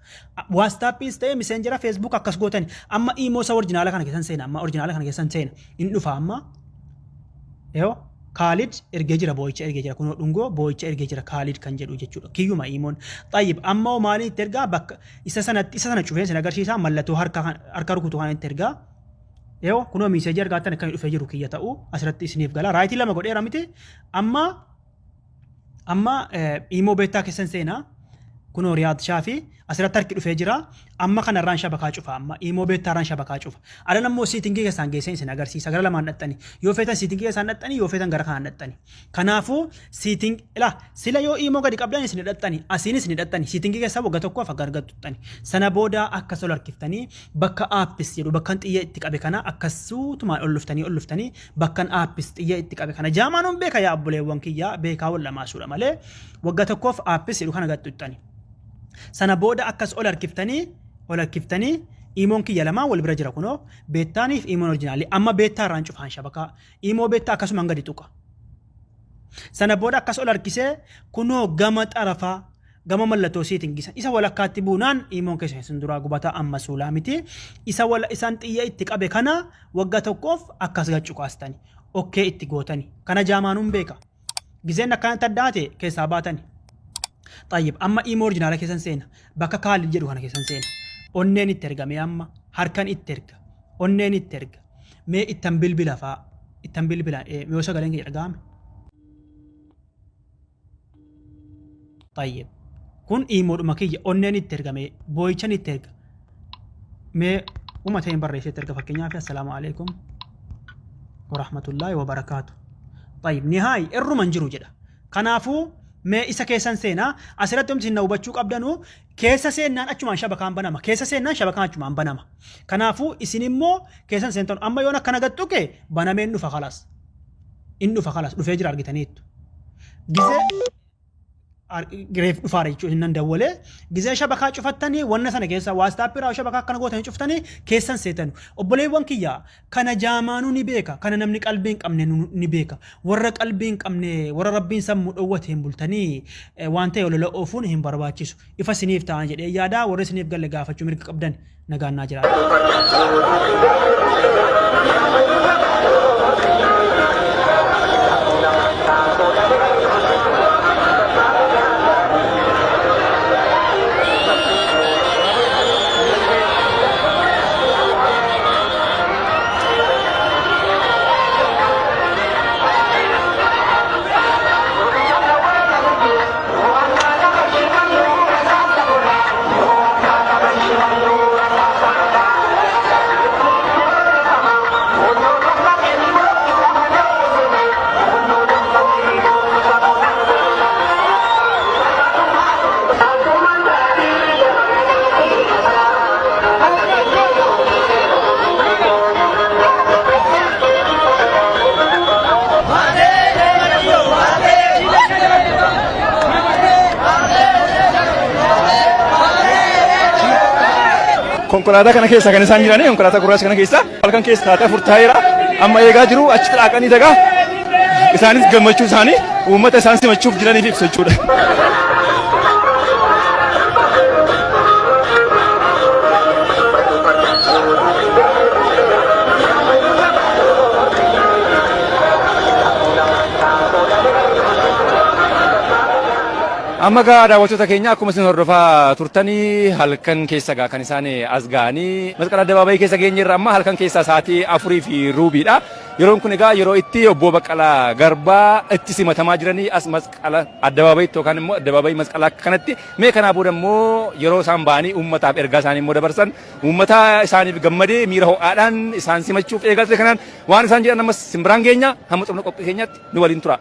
Speaker 2: waastaappis ta'ee miseenjera feesbuuk akkas gootanii amma iimoo isa orjinaala kana keessan seena amma orjinaala kana keessan seena in dhufa amma yoo Khalid ergee jira boo'icha ergee jira kunoo dhungoo boo'icha ergee jira Khalid kan jedhu jechuudha kiyyuma iimoon xayyib amma maaliin itti ergaa bakka isa sana cufeen sin agarsiisaa mallattoo harka rukutu kan itti ergaa yoo kunoo miiseejii argaatan akka dhufee jiru kiyya ta'u asirratti isiniif gala raayitii lama godheera miti amma iimoo beektaa keessan seenaa kunoo riyaad shaafii asirratti harki dhufee jira amma kanarraan shabakaa cufa amma iimoo beektaarraan shabakaa cufa adan ammoo siitingii keessaan geessee isin agarsiisa gara lamaan dhaxxanii yoo feetan siitingii keessaan dhaxxanii yoo feetan gara kanaan dhaxxanii kanaafuu sila yoo iimoo gadi qabdan isin dhaxxanii asiinis ni dhaxxanii siitingii keessaa wagga tokkoof akka argattuttanii sana booda akkas ol harkiftanii bakka aappis jedhu bakkan xiyya itti qabe kana akkasuutumaan ol luftanii bakkan aappis xiyya itti qabe kana jaamaanuun beeka yaa obboleewwan kiyyaa beekaa wal lamaasuudha malee wagga tokkoof aappis jedhu kana gattuttanii sana booda akkas ol harkiftanii iimoon kiyya lamaa wal bira jira kunoo beettaaniif iimoon orjinaalii amma beettaarraan cufaan shabakaa iimoo beettaa akkasumaan gadi tuqa sana booda akkas ol harkisee kunoo gama xarafaa gama mallattoo siitingisan isa walakkaatti buunaan iimoon keessa isin duraa gubataa amma suulaa miti isaan xiyya itti qabe kana wagga tokkoof akkas gachuqaastanii okkee itti gootanii kana jaamaanuun beeka gizeen akkanatti addaate keessaa baatanii طيب أما إيمو أورجينال كيسان سينا بكا كالد جدو هنا كيسان سينا أونين الترقة مي أما هاركان الترقة أونين الترقة مي التنبيل بلا التنبيل بلا ميوسا قالين كي رقام طيب كون إيمو مكي أونين الترقة مي بويشان الترقة مي وما تين بريش الترقة فكينيا في السلام عليكم ورحمة الله وبركاته طيب نهاية الرومان جرو جدا كنافو mee isa keessan seenaa asirratti humti na hubachuu qabdanu keessa seenaan achumaan shabakaan banama keessa seenaan shabakaan achumaan banama kanaafuu isin immoo keessan seentan amma yoon akkana gattuke banameen dhufa khalaas dhufee jira argitaniittu gizee gireef dhufaara jechuun hin dawwalee gizee shabakaa cufattanii wanna sana keessa waastaappii shabakaa akkana gootanii cuftanii keessan seetanu obboleewwan kiyyaa kana jaamaanuu ni beeka kana namni qalbii hin qabne ni beeka warra qalbii hin qabne warra rabbiin sammuu dhowwate hin bultanii waan ta'e olola oofuun hin barbaachisu ifa siniif ta'an jedhee yaadaa warra siniif galle gaafachuu mirga qabdan nagaannaa jiraata.
Speaker 4: konkolaataa kana keessa kan isaan jiranii konkolaataa gurraacha kana keessa halkan keessa taatee furtaa'eera amma eegaa jiru achi xalaaqanii dagaa isaanis gammachuu isaanii uummata isaan simachuuf jiraniif ibsu jechuudha. Amma gaa daawwattoota keenya akkuma isin hordofaa turtanii halkan keessa gaa kan isaan as ga'anii masqala addabaabayii keessa geenyerra amma halkan keessa sa'aatii 4:02dha. Yeroon kun egaa yeroo itti obbo Baqqalaa Garbaa itti simatamaa jiranii as masqala addabaabayiitti yookaan immoo addabaabayii masqalaa kanatti mee kanaa booda immoo yeroo isaan ba'anii uummataaf ergaa isaanii immoo dabarsan uummata isaaniif gammadee miira ho'aadhaan isaan simachuuf eegaa ture kanaan waan isaan jedhan ammas simbiraan keenya hamma xumura qophii keenyaatti nu waliin tura.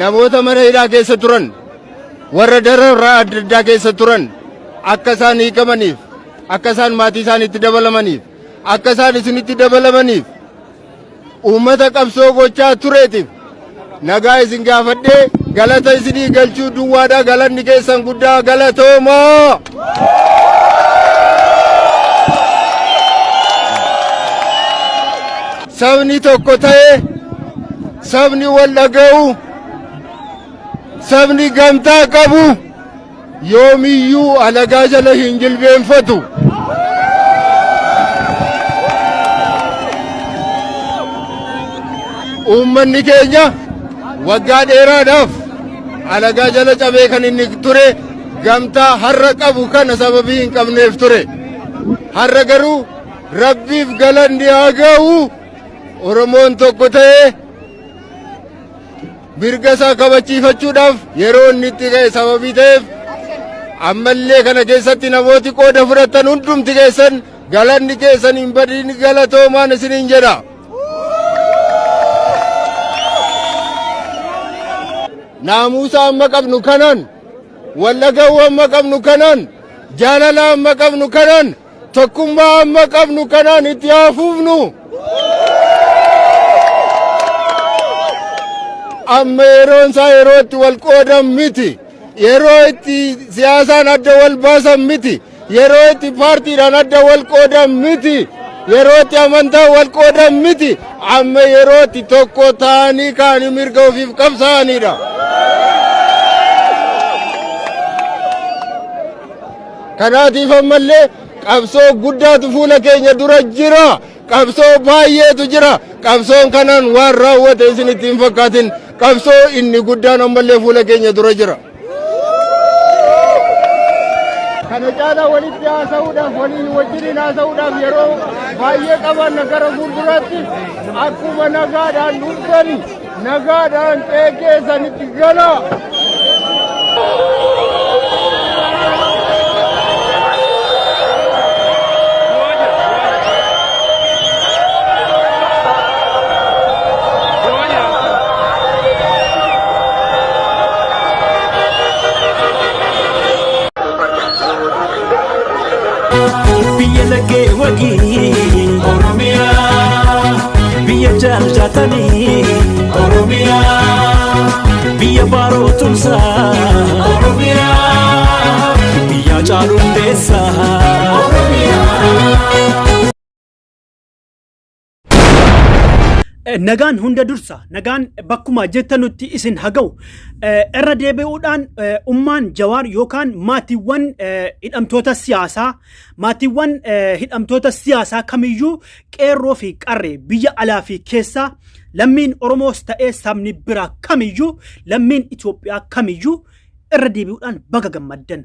Speaker 5: namoota mana hidhaa keessa turan warra dararraa adda addaa keessa turan akka isaan hiikamaniif akka isaan maatii isaaniitti dabalamaniif akka isaan isinitti dabalamaniif uummata qabsoo gochaa tureetiif nagaa isin gaafadhee galata isinii galchuu duwwaadhaa galanni keessan guddaa galatoomaa. Sabni tokko ta'ee sabni wal dhaga'u sabni gamtaa qabu yoomiyyuu alagaa jala hin jilbeenfatu. Uummanni keenya waggaa dheeraadhaaf alagaa jala cabee kan inni ture gamtaa har'a qabu kana sababii hin qabneef ture. Har'a garuu rabbiif galanni haa ga'u. Oromoon tokko ta'ee mirga isaa kabachiifachuudhaaf yeroo inni itti ga'e sababii ta'eef ammallee kana keessatti namooti qooda fudhatan hundumti keessan galanni keessan hin badin galatoomaan isiniin jedha. Naamusa amma qabnu kanan wallagawuu amma qabnu kanan jaalala amma qabnu kanan tokkummaa amma qabnu kanan itti haafuufnu. Amma yeroon isaa yeroo itti wal qoodan miti yeroo itti siyaasaan adda wal baasan miti yeroo itti paartiidhaan adda wal qoodan miti yeroo itti amantaa wal qoodan miti amma yeroo itti tokko ta'anii kaanii mirga ofiif qabsaa'anidha. Kanaatiif ammallee qabsoo guddaatu fuula keenya dura jira. Qabsoo baay'eetu jira. Qabsoon kanaan waan raawwate isinitti hin fakkaatin. Qabsoo inni guddaan ammallee fuula keenya dura jira. Kana caalaa walitti haasa'uudhaaf waliin wajjin haasa'uudhaaf yeroo baay'ee qaban gara fuulduraatti akkuma nagaadhaan dhufani nagaadhaan qeeqeessanitti gala.
Speaker 3: Biyya laggee wagii Oromiyaa biyya jaallatanii Oromiyaa biyya baaroo tumsaa Oromiyaa biyya caaluun deessaa Oromiyaa.
Speaker 2: Nagaan hunda dursa nagaan bakkuma jettanutti isin haga'u irra deebi'uudhaan ummaan Jawaar yookaan maatiiwwan hidhamtoota siyaasaa kamiyyuu qeerroo fi qarree biyya alaa fi keessaa lammiin Oromoos ta'ee sabni biraa kamiyyuu lammiin Itoophiyaa kamiyyuu irra deebi'uudhaan baga gammaddan.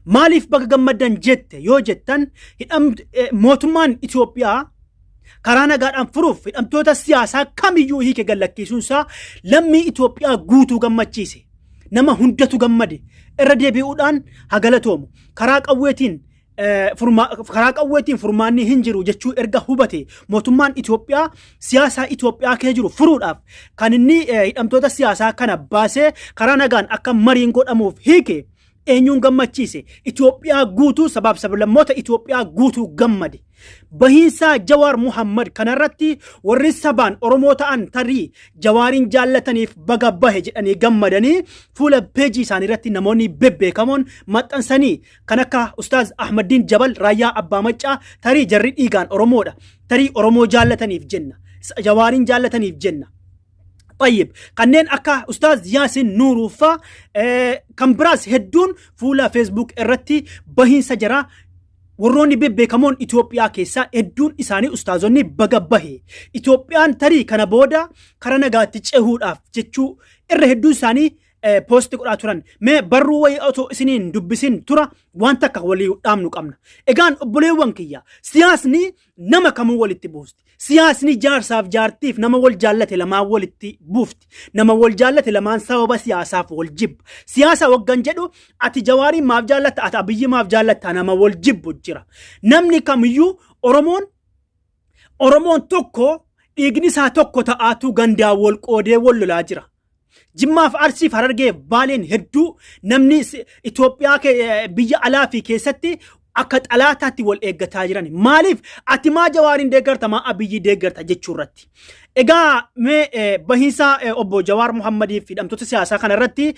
Speaker 2: Maaliif baga gammaddan jette yoo jettan mootummaan Itoophiyaa karaa nagaadhaan furuuf hidhamtoota siyaasaa kamiyyuu hiike gallakkisuunsaa lammii Itoophiyaa guutuu gammachiise. nama hundatu gammade irra deebi'uudhaan hagalatoomu karaa qawweetiin furmaanni hin jiru jechuu erga hubate mootummaan Itoophiyaa siyaasa Itoophiyaa kee jiru furuudhaaf kan inni hidhamtoota siyaasaa kana baasee karaa nagaan akka mariin godhamuuf hiike eenyuun gammachiise Itoophiyaa guutuu sabab sablammoota Itoophiyaa guutuu gammade bahiinsa Jawaar Muhammad kanarratti warri sabaan Oromoo ta'an tarii Jawaarin jaallataniif baga bahe jedhanii gammadanii fuula peejii isaanii irratti namoonni bebbeekamoon maxxansanii kan akka Ustaaz Ahmadiin Jabal Raayyaa Abbaa Maccaa tarii jarri dhiigaan Oromoodha tarii Oromoo jaallataniif jenna Jawaarin jaallataniif jenna طيب kanneen akka Ustaaz Yaasin Nuuruufaa kan biraas hedduun fuula Facebook irratti bahiinsa jara warroonni bebbeekamoon Itoophiyaa keessaa hedduun isaanii ustaazonni baga bahe Itoophiyaan tarii kana booda karaa nagaatti cehuudhaaf jechuu irra hedduun isaanii posti godhaa turan mee barruu wayii otoo isiniin dubbisin tura waan takka walii dhaamnu qabna egaan obboleewwan kiyya siyaasni nama kamuu walitti buusti siyaasni jaarsaaf jaartiif nama wal jaallate lamaan walitti buufti nama wal jaallate lamaan sababa siyaasaaf wal jibba siyaasa waggan jedhu ati Jawaariin maaf jaallatta ati Abiyyi maaf jaallatta nama wal jibbu jira namni kamiyyuu Oromoon tokko dhiigni isaa tokko ta'aatu gandaa wal qoodee wal lolaa jira Jimmaaf Arsiif Harargee Baaleen hedduu namni Itoophiyaa biyya alaa fi keessatti akka xalaataatti wal eeggataa jiran maaliif ati maa Jawaariin deeggarta maa Abiyyi deeggarta jechuu irratti egaa mee bahiinsa obbo Jawaar Muhammadiif hidhamtoota siyaasaa kana irratti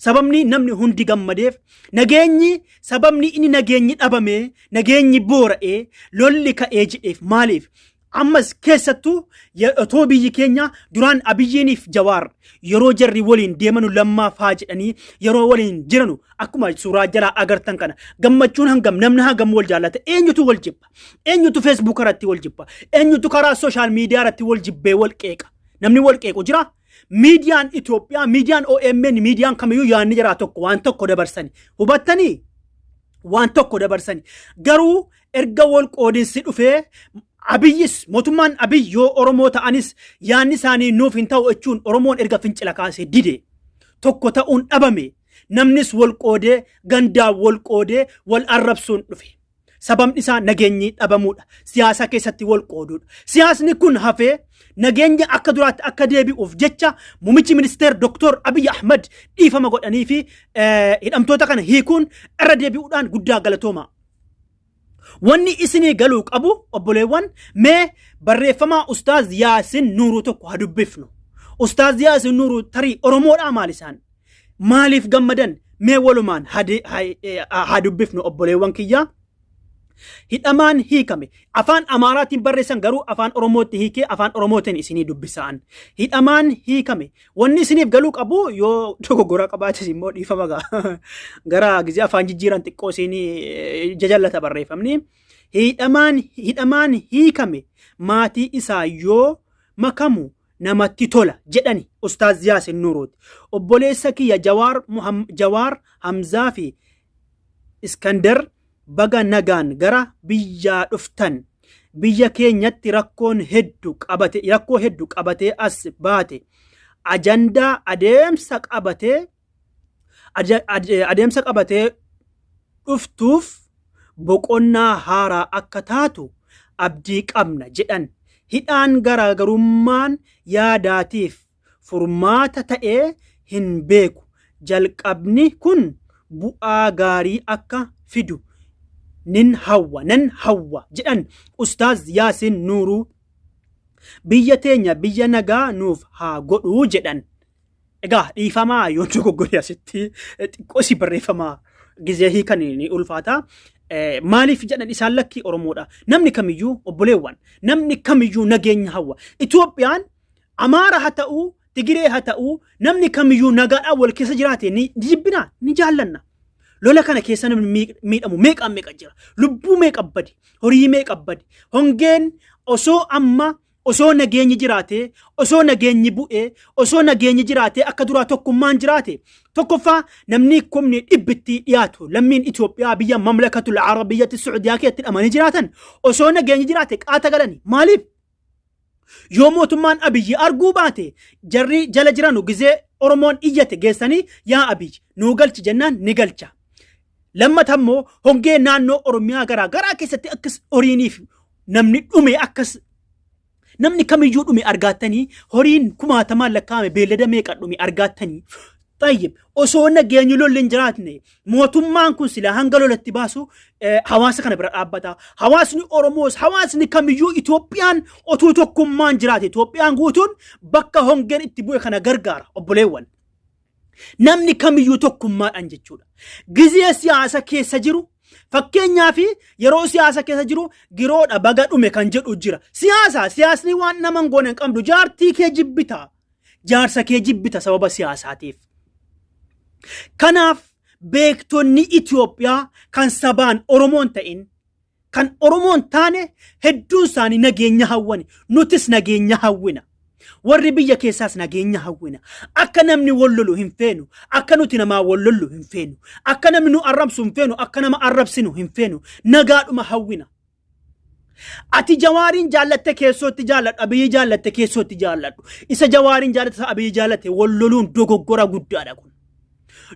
Speaker 2: sababni namni hundi gammadeef nageenyi sababni inni nageenyi dhabame nageenyi boora'ee lolli ka'ee jedheef maaliif ammas keessattuu otoo biyyi keenya duraan Abiyyiiniif Jawaar yeroo jarri waliin deemanu lammaafaa jedhanii yeroo waliin jiranu akkuma suuraa jalaa agartan kana gammachuun hangam namni hangam wal jaallata eenyutu wal jibba eenyutu Facebook irratti wal jibba eenyutu karaa social media irratti wal jibbee wal qeeqa namni wal qeequ jira miidiyaan Itoophiyaa miidiyaan OMN miidiyaan kamiyyuu yaanni jira tokko waan tokko dabarsani hubattanii waan tokko dabarsani garuu erga wal qoodinsi dhufee Abiyyis mootummaan Abiy yoo Oromoo ta'anis yaanni isaanii nuuf hin ta'u jechuun Oromoon erga fincila kaasee dide tokko ta'uun dhabame namnis wal qoodee gandaa wal qoodee wal arrabsuun dhufe sababni isaa nageenyi dhabamuudha siyaasa keessatti wal qooduudha siyaasni kun hafee nageenya akka duraatti akka deebi'uuf jecha muummichi ministeer Dr. Abiy Ahmed dhiifama godhanii fi hidhamtoota kana hiikuun irra deebi'uudhaan guddaa galatooma wanni isinii galuu qabu obboleewwan mee barreeffama Ustaaz Yaasin Nuuruu tokko haa dubbifnu Ustaaz Yaasin Nuuruu tarii Oromoodhaa maal isaan maaliif gammadan mee walumaan haa dubbifnu obboleewwan kiyyaa hidhamaan hiikame afaan Amaaraatiin barreessan garuu afaan Oromootti hiikee afaan Oromootiin isinii dubbisaan hidhamaan hiikame wanni isiniif galuu qabu yoo dogoggora qabaates immoo dhiifama gara gizee afaan jijjiiran xiqqoo isinii jajallata barreeffamni hidhamaan hiikame maatii isaa yoo makamu namatti tola jedhani Ustaaz Yaasin Nuuruuti obboleessa kiyya Jawaar Hamzaa fi Iskandar baga nagaan gara biyyaa dhuftan biyya keenyatti rakkoo hedduu qabatee as baate ajandaa adeemsa qabatee dhuftuuf boqonnaa haaraa akka taatu abdii qabna jedhan hidhaan garaagarummaan yaadaatiif furmaata ta'ee hin beeku jalqabni kun bu'aa gaarii akka fidu nan hawwa jedhan Ustaaz Yaasin Nuuruu biyya teenya biyya nagaa nuuf haa godhuu jedhan egaa dhiifamaa yoo dogoggoree asitti xiqqoo si barreeffamaa gizee hiikan ni ulfaata maaliif jedhan isaan lakkii Oromoodha namni kamiyyuu obboleewwan namni kamiyyuu nageenya hawwa Itoophiyaan Amaara haa ta'uu Tigiree haa ta'uu namni kamiyyuu nagaadhaan wal keessa jiraate ni jibbina ni jaallanna lola kana keessa namni miidhamu meeqaan meeqa jira lubbuu meeqa badi horii meeqa badi hongeen osoo nageenyi jiraate osoo nageenyi bu'ee osoo nageenyi jiraate akka duraa tokkummaan jiraate tokkoffaa namni kumni dhibbitti dhiyaatu lammiin Itoophiyaa biyya mamlakatul arabiyyatti Sacuudiyaa keessatti hidhamanii jiraatan osoo nageenyi jiraate qaata galani maaliif yoo mootummaan Abiyyi arguu baate jarri jala jiranu gizee Oromoon iyyate geessanii yaa Abiy nuu galchi jennaan ni galcha. Lammatammoo hongee naannoo Oromiyaa garaa keessatti akkas horiiniif namni dhume akkas namni kamiyyuu dhume argattanii horiin kumaatamaan lakkaa'ame beellada meeqa dhume argattanii. Tayyib osoo nageenyi lolli hin jiraatne mootummaan kun sila hanga lolatti baasu hawaasa kana bira dhaabbata. Hawaasni Oromoos hawaasni kamiyyuu Itoophiyaan otuu tokkummaan jiraate Itoophiyaan guutuun bakka hongeen itti bu'e kana gargaara obboleewwan. Namni kamiyyuu tokkummaadhaan jechuudha. Gizee siyaasa keessa jiru fakkeenyaa fi yeroo siyaasa keessa jiru giroodha baga dhume kan jedhu jira. Siyaasni waan nama hin goone hin qabdu jaartii kee jibbita. Jaarsa kee jibbita sababa siyaasaatiif. Kanaaf beektonni Itoophiyaa kan sabaan Oromoon ta'in kan Oromoon taane hedduun isaanii nageenya hawwani. Nutis nageenya hawwina. Warri biyya keessaas nageenya hawwina. Akka namni wal lolu hin feenu. Akka nuti namaa wal lolu hin feenu. Akka namni nu arrabsu hin feenu. Akka nama arrabsinu hin feenu. Nagaadhuma hawwina. Ati Jawaariin jaallatte keessootti jaalladhu. Abiyyi jaallatte keessootti jaalladhu. Isa Jawaariin jaallatte Abiyyi jaallatte wal loluun dogoggora guddaadha kun.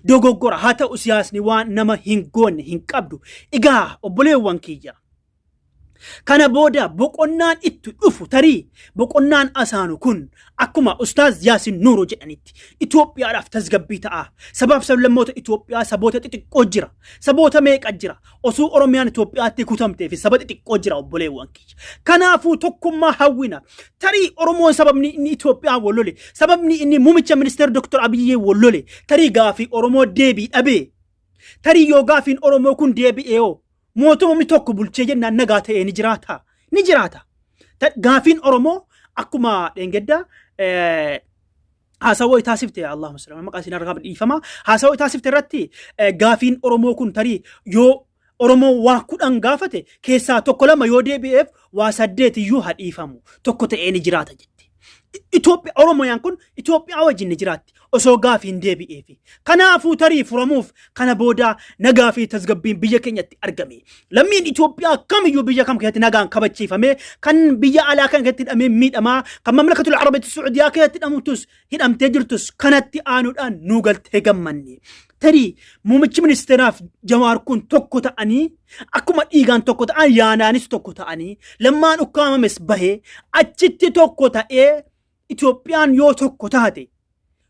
Speaker 2: Dogoggora haa ta'u siyaasni waan nama hin goone hin qabdu. Egaa obboleewwan kiyya. Kana booda boqonnaan itti dhufu tarii boqonnaan asaanu kun akkuma Ustaaz Yaasin Nuuroo jedhanitti Itoophiyaadhaaf tasgabbii ta'a. Sablammoota Itoophiyaa saboota xixiqqoo jira. Saboota meeqa jira? Osoo Oromiyaan Itoophiyaatti kutamtee fi saba xixiqqoo jira obboleewwan kiyya. Kanaafuu tokkummaa hawwina. Tarii Oromoon sababni inni Itoophiyaa wal lole, sababni inni muummicha ministeera Dr. Abiyyee wal lole, tarii gaafii Oromoo deebii dhabee. Tarii yoo gaafiin Oromoo kun deebi'ee mootummaan tokko bulchee jennaan nagaa ta'ee ni jiraata. Gaafiin Oromoo akkuma dhengedda haasawoo taasifte Allahumma salli ala maqaa sinarraa dhiifama. Haasawoo taasifte irratti gaafiin Oromoo kun tarii yoo Oromoo waa 10 gaafate keessaa tokko lama yoo deebi'eef waa 8 iyyuu hadhiifamu tokko ta'ee ni jiraata jetti. Oromooyaan kun Itoophiyaa wajjin ni jiraatti osoo gaafiin deebi'eefi. Kanaafuu tarii furamuuf kana booda nagaa fi tasgabbiin biyya keenyatti argame. Lammiin Itoophiyaa kamiyyuu biyya kam keessatti nagaan kabachiifame kan biyya alaa kan keessatti hidhamee miidhamaa kan mamlakatul Arabiyyati Suudiyaa keessatti hidhamtee jirtus kanatti aanuudhaan nu galtee gammanne. Tarii muummichi ministeeraaf Jawaar kun tokko ta'anii akkuma dhiigaan tokko ta'an yaanaanis tokko ta'anii lammaan ukkaamames bahee achitti tokko ta'ee Itoophiyaan yoo tokko taate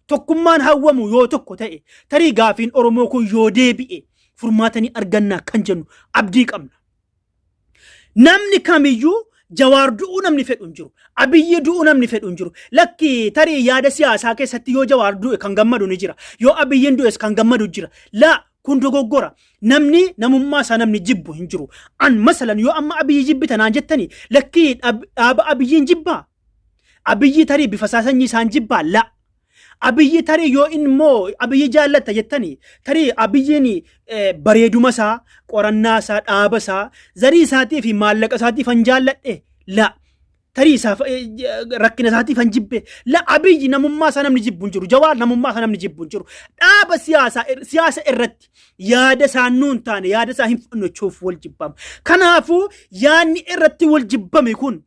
Speaker 2: tokkummaan hawwamu yoo tokko ta'e tarii gaafiin Oromoo kun yoo deebi'e furmaatanii argannaa kan jennu abdii qabna. Namni kamiyyuu Jawaar du'uu namni fedhu hin jiru. Abiyyi du'uu namni fedhu hin jiru. Lakki tarii yaada siyaasaa keessatti yoo Jawaar du'e kan gammadu ni jira. Yoo Abiyyiin du'es kan gammadu jira. La kun dogoggora. Namni namummaa isaa namni jibbu hin jiru. An masalan yoo amma Abiyyi jibbita naan jettani lakki dhaaba Abiyyiin jibbaa. Abiyyi tarii bifa sanyii isaan jibbaa la. Abiyyi tarii yoo immoo Abiyyi jaallatta jettani tarii Abiyyiin bareeduma isaa qorannaa isaa dhaaba isaa zarii isaatii fi maallaqa isaatiif han jaalladhe la. Tarii isaa rakkina isaatiif han jibbe la. Abiyyi namummaa isaa namni jibbu hin jiru. Jawaar namummaa isaa namni jibbu hin jiru. Dhaaba siyaasa irratti yaada isaa nuun taane yaada isaa hin fudhannechuuf wal jibbama. Kanaafuu yaadni irratti wal jibbame kun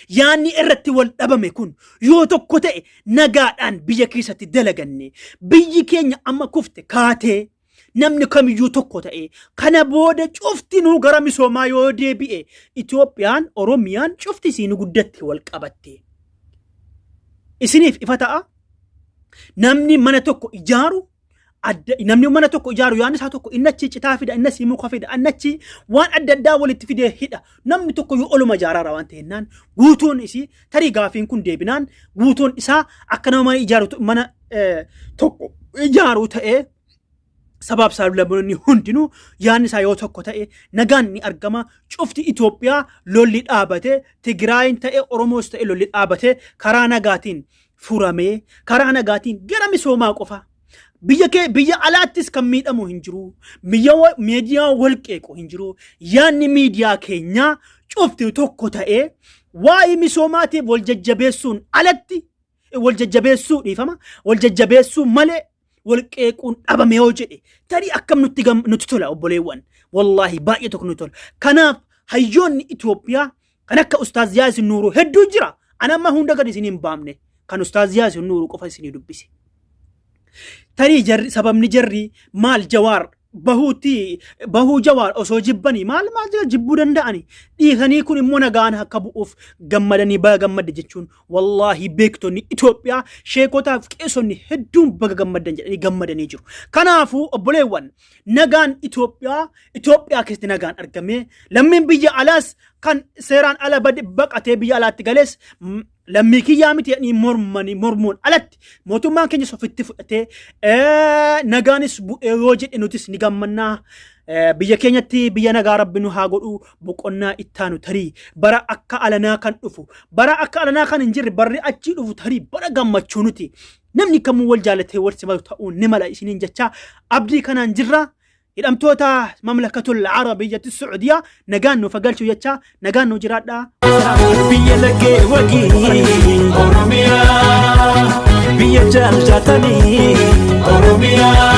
Speaker 2: yaanni irratti wal dhabame kun yoo tokko ta'e nagaadhaan biyya keessatti dalaganne biyyi keenya amma kufte kaatee namni kamiyyuu tokko ta'e kana booda cufti nu gara misoomaa yoo deebi'e Itoophiyaan Oromiyaan cufti isiin guddatti wal qabatte. Isiniif ifa ta'a namni mana tokko ijaaru namni mana tokko ijaaru yaani isaa tokko innachi citaa fida innasi muka fida annachi waan adda addaa walitti fidee hidha namni tokko yoo oluma ijaarara waan ta'ennaan guutuun isii tarii gaafiin kun deebinaan guutuun isaa akka nama mana ijaaru mana tokko ijaaru ta'ee sabab sablammoonni hundinuu yaani isaa yoo tokko ta'e nagaan ni argama cufti Itoophiyaa lolli dhaabate Tigraayin ta'e Oromoos ta'e lolli dhaabate karaa nagaatiin furamee karaa nagaatiin gara misoomaa qofa. Biyya alaattis kan miidhamu hin jiru. Miidiyaa wal qeequ hin jiru. Yaanni miidiyaa keenyaa cufti tokko ta'ee waa'ee misoomaatiif wal jajjabeessuun alatti wal jajjabeessuu dhiifama. Wal jajjabeessuu malee wal qeequun dhabame yoo jedhe tarii akkam nutti tola obboleewwan. Wallahi baay'ee tokko nutti tola. Kanaaf hayyoonni Itoophiyaa kan akka Ustaaz Yaasin Nuuroo hedduu jira. Ana amma hunda gadi isin hin baamne kan Ustaaz Yaasin Nuuroo qofa isin dubbise. Tarii jarri sababni jarri maal Jawaar bahuu Jawaar osoo jibbanii maal jibbuu danda'ani dhiisanii kun immoo nagaan akka bu'uuf gammadanii baga gammadde jechuun wallahi beektonni Itoophiyaa sheekotaaf qeessonni hedduun baga gammaddan jedhanii gammadanii jiru. Kanaafuu obboleewwan nagaan Itoophiyaa keessatti nagaan argamee lammiin biyya alaas kan seeraan ala baqatee biyya alaatti galees lammii kiyyaa miti jedhanii mormuun alatti mootummaan keenya sofitti fudhatee nagaanis bu'ee yoo jedhe nutis ni gammannaa. Biyya keenyatti biyya nagaa rabbi nu haa godhu boqonnaa ittaanu tarii bara akka alanaa kan dhufu bara akka alanaa kan hin jirre barri achi dhufu tarii bara gammachuu nuti namni kamuu wal jaalatee wal simatu ta'uun ni mala isiniin jecha abdii kanaan jirra. Hidhamtoota mamlakatul arabiyyatti Sacuudiyaa nagaan nu fagalchuu jecha nagaan nu jiraadha.
Speaker 3: Biyya laggee wagii Oromiyaa biyya jaallatanii Oromiyaa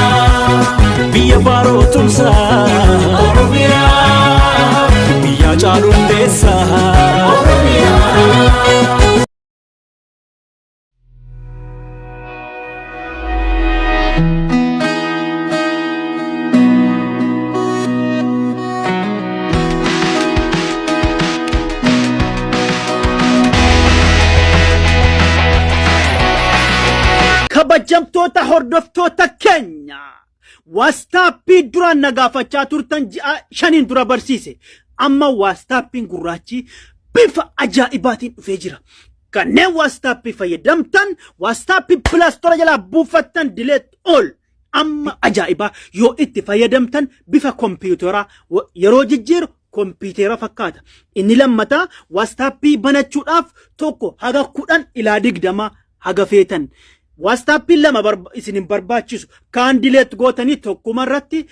Speaker 3: biyya baaroo tumsaa Oromiyaa biyya caaluun deessaa Oromiyaa.
Speaker 2: Kabajamtoota hordoftoota keenya waastappii duraan nagaafachaa turtan ji'a 5 dura barsiise amma waastaappiin gurraachi bifa ajaa'ibaatiin dhufee jira. Kanneen waastappii fayyadamtan waastappii pilaastora jalaa buufattan delete all amma ajaa'ibaa yoo itti fayyadamtan bifa kompiitaraa yeroo jijjiiru kompiitara fakkaata. Inni lammataa waastappii banachuudhaaf tokko haga 10 ilaa 20 haga feetan. Waastappii lama isinin barbaachisu kaan dileet gootanii tokkuma irratti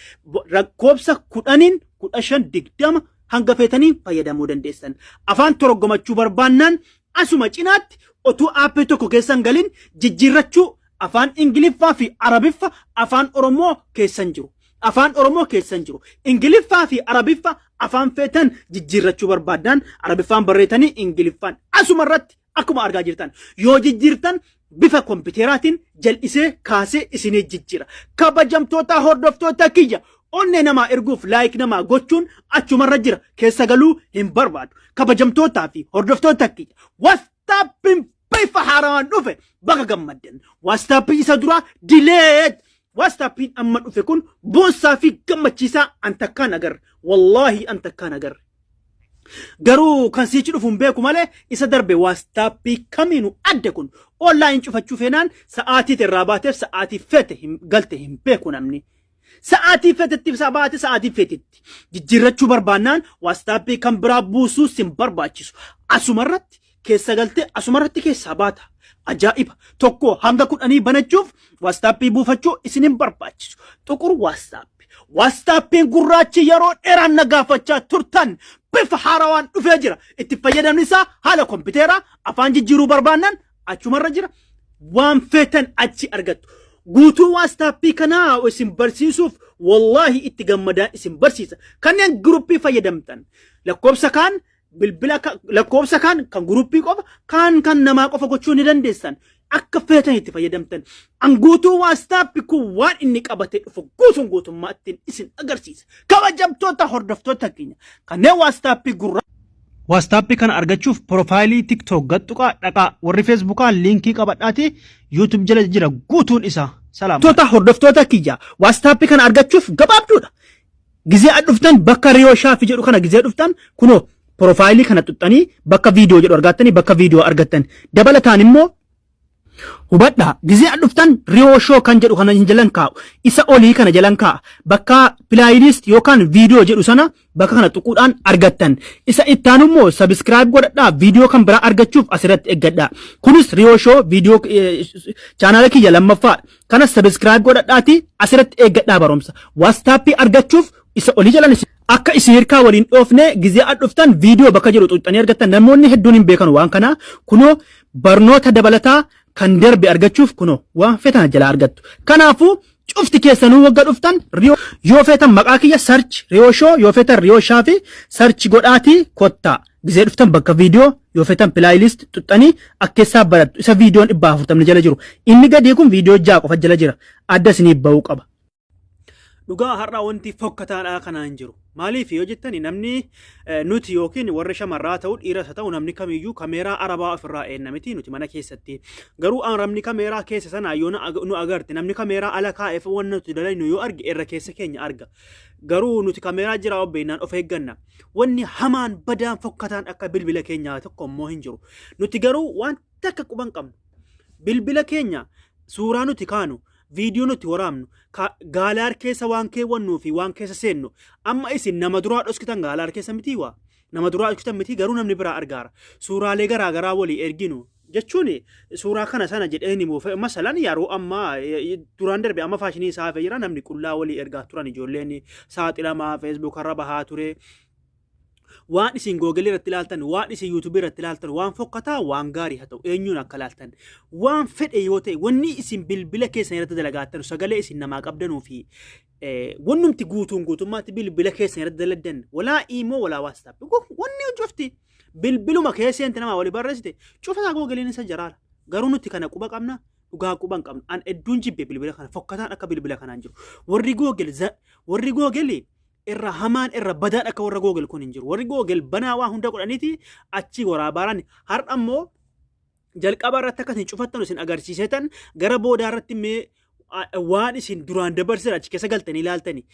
Speaker 2: lakkoobsa 10 15 20 hanga feetanii fayyadamuu dandeessan. Afaan toroggomachuu barbaannaan asuma cinaatti otuu aappii tokko keessan galin jijjiirrachuu afaan Ingiliffaa fi Arabiffa afaan Oromoo keessan jiru. Afaan Oromoo keessan jiru. Ingiliffaa fi Arabiffa afaan feetan jijjiirrachuu barbaaddan Arabiffaan barreetanii Ingiliffaan asuma irratti akkuma argaa jirtan yoo jijjiirtan bifa kompiitaraatiin jal'isee kaasee isinii jijjiira. Kabajamtoota hordoftoota kiyya onne namaa erguuf laayik namaa gochuun achumarra jira keessa galuu hin barbaadu. Kabajamtootaa fi hordoftoota kiyya waastaappiin bifa haaraan dhufe baga gammaddan. Waastappii isa duraa dileet. Waastaappiin amma dhufe kun boonsaa fi gammachiisaa an takkaan agarre. Wallahi an takkaan agarre. Garuu kan siichi dhufuun beeku malee isa darbe waastappii kamiinuu adda kun online cufachuu feenaan sa'aatii irraa baateef sa'aatii fete galte hin beeku namni. Sa'aatii fetetti baate sa'aatii fetetti jijjiirrachuu barbaannaan waastappii kan biraa buusuu sin barbaachisu. Asumarratti keessa galte asumarratti keessaa baata. Ajaa'iba tokko hanga 10 banachuuf waastappii buufachuu isinin barbaachisu. Xuqur waastaappiin gurraachi yeroo dheeraan nagaafachaa turtan bifa haarawaan dhufee jira. Itti fayyadamni isaa haala kompiitaraa afaan jijjiiruu barbaannaan achumarra jira. Waan feetan achi argattu. Guutuu waastappii kanaa isin barsiisuuf wallahi itti gammadaan isin barsiisa. Kanneen guruppii fayyadamtan lakkoobsa kaan bilbila lakkoobsa kaan kan guruppii qofa kan namaa qofa gochuu ni dandeessan. Akka feetan itti fayyadamtan. An guutuu waastappii kun waan inni qabate dhufu guutummaatti isin agarsiisa. Kabajamtoota hordoftoota keenya kanneen waastappii gurraa waastappii kana argachuuf profaayilii TikTok gadduqaa dhaqaa warri Facebookaa liinkii qabadhaati YouTube jala jira guutuun isaa. Salaam. Toota hordoftoota kiyya waastappii kana argachuuf gabaabduudha. Gizee adhuftan bakka RIYO shaafi jedhu kana gizee adhuftan kunoo profaayilii kana tuttanii bakka viidiyoo jedhu argattanii bakka viidiyoo argattan. Dabalataan immoo hubadhaa gizee adhuftan RIYO show kan jedhu kana jalan kaa'u isa olii kana jalan kaa'a bakka playlist yookaan viidiyoo jedhu sana bakka kana tuquudhaan argattan isa ittaan immoo subscribe godhadhaa viidiyoo kan biraa argachuuf asirratti eeggadhaa kunis RIYO show viidiyoo chaanaala kiyya lammaffaa kana subscribe godhadhaati asirratti eeggadhaa barumsa waastappii argachuuf isa olii jalan akka isin hirkaa waliin dhoofne gizee adhuftan viidiyoo bakka jedhu tuqxanii argattan namoonni hedduun hin beekan waan kana kunoo barnoota dabalataa kan darbe argachuuf kuno waan feetan jala argattu. Kanaafuu cufti keessanuu wagga dhuftan yoo feetan maqaa kiyya search RIYO show yoo feetan RIYO shaafi search godhaatii kottaa. Gizee dhuftan bakka viidiyoo yoo fetan playlist tuttanii akkeessaa barattu isa viidiyoon 440 jala jiru inni gadii kun viidiyoo 6 qofa jala jira adda isiniif ba'uu qaba. Dhugaa har'aa wanti fokkataadhaa kanaan jiru maaliif yoo jettani namni nuti yookiin warri shamarraa ta'u dhiiras haa ta'u namni kamiyyuu kameeraa arabaa ofirraa eenna miti nuti mana keessatti garuu namni kameeraa keessa sana yoo nu agarte namni kameeraa ala kaa'eef waan nuti dalaynu yoo arge irra keessa keenya arga garuu nuti kameeraa jira obbeenaan of eegganna wanni hamaan badaan fokkataan akka bilbila keenyaa tokko immoo hin jiru nuti garuu waan takka quban qabnu bilbila keenya suuraa nuti kaanu viidiyoo nuti waraabnu gaalaar keessa waan keewwannuu fi waan keessa seennu amma isin nama duraa dhoskitan gaalaar keessa miti waa nama duraa dhoskitan miti garuu namni biraa argaara suuraalee garaagaraa walii erginu jechuun suuraa kana sana jedheen immoo masalan yeroo amma duraan darbe amma faashinii isaa jira namni qullaa walii ergaa turan ijoolleen saaxilamaa feesbuuk irra bahaa ture waan isin Google irratti ilaaltan waan isin YouTube irratti ilaaltan waan fokkataa waan gaarii haa ta'u eenyuun akka ilaaltan waan fedhe yoo ta'e wanni isin bilbila keessan irratti dalagaattan sagalee isin namaa qabdanuu fi wannumti guutummaatti bilbila keessan irratti daladdan walaa imo walaa WhatsApp wanni hojjofti bilbiluma keessan namaa walii barreessite cufataa Google isa jaraala garuu nuti kana quba qabna dhugaa quban qabna an edduun jibbe bilbila kana fokkataan akka bilbila kanaan jiru warri Google irra hamaan irra badaan akka warra Google kun hin jiru warri Google banaa waa hunda godhaniiti achi waraabaran har'a ammoo jalqaba irratti akkasiin cufattan isin agarsiisetan gara boodaa irratti mee waan isin duraan dabarsan achi keessa galtanii ilaaltanii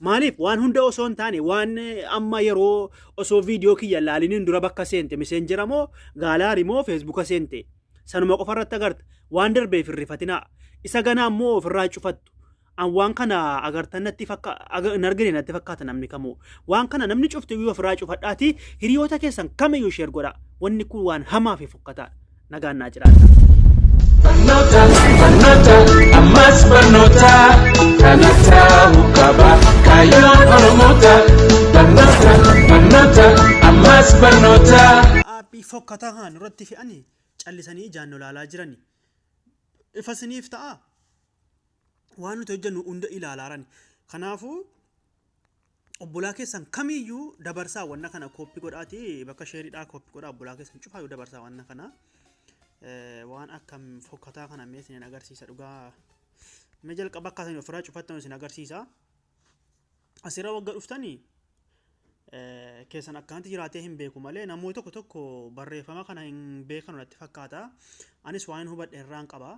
Speaker 2: maaliif waan hunda osoo hin taane waan amma yeroo osoo viidiyoo kiyya laaliniin dura bakka seente meseenjera moo gaalaari moo feesbuuka seente sanuma qofa irratti agarta waan darbeef irrifatinaa isa ganaa ammoo ofirraa cufattu an waan kana agartan natti argine natti fakkaata namni kamuu waan kana namni cuftu yoo ofirraa cufadhaati hiriyoota keessan kamiyyuu sheer godha wanni kun waan hamaa fi fokkataadha nagaan naa jiraata.
Speaker 3: Barnoota ammas barnoota kanata hukaba kayoon oromoota barnoota ammas barnoota.
Speaker 2: Abbii fokkataa haan irratti fe'anii callisanii ijaan olaalaa jirani ifasiniif ta'a. waan nuti hojjennu hunda ilaalaaran kanaafuu obbolaa keessan kamiyyuu dabarsaa wanna kana kooppi godhaati bakka sheeridhaa kooppi godhaa obbolaa keessan cufaa dabarsaa wanna kana waan akkam fokkataa kana mee isin agarsiisa dhugaa mee jalqaba akka isin ofirraa cufattan isin agarsiisa asirra wagga dhuftanii keessan akkanatti jiraatee hin beeku malee namoota tokko barreeffama kana hin beekanu natti fakkaata anis waan hubadhe irraan qaba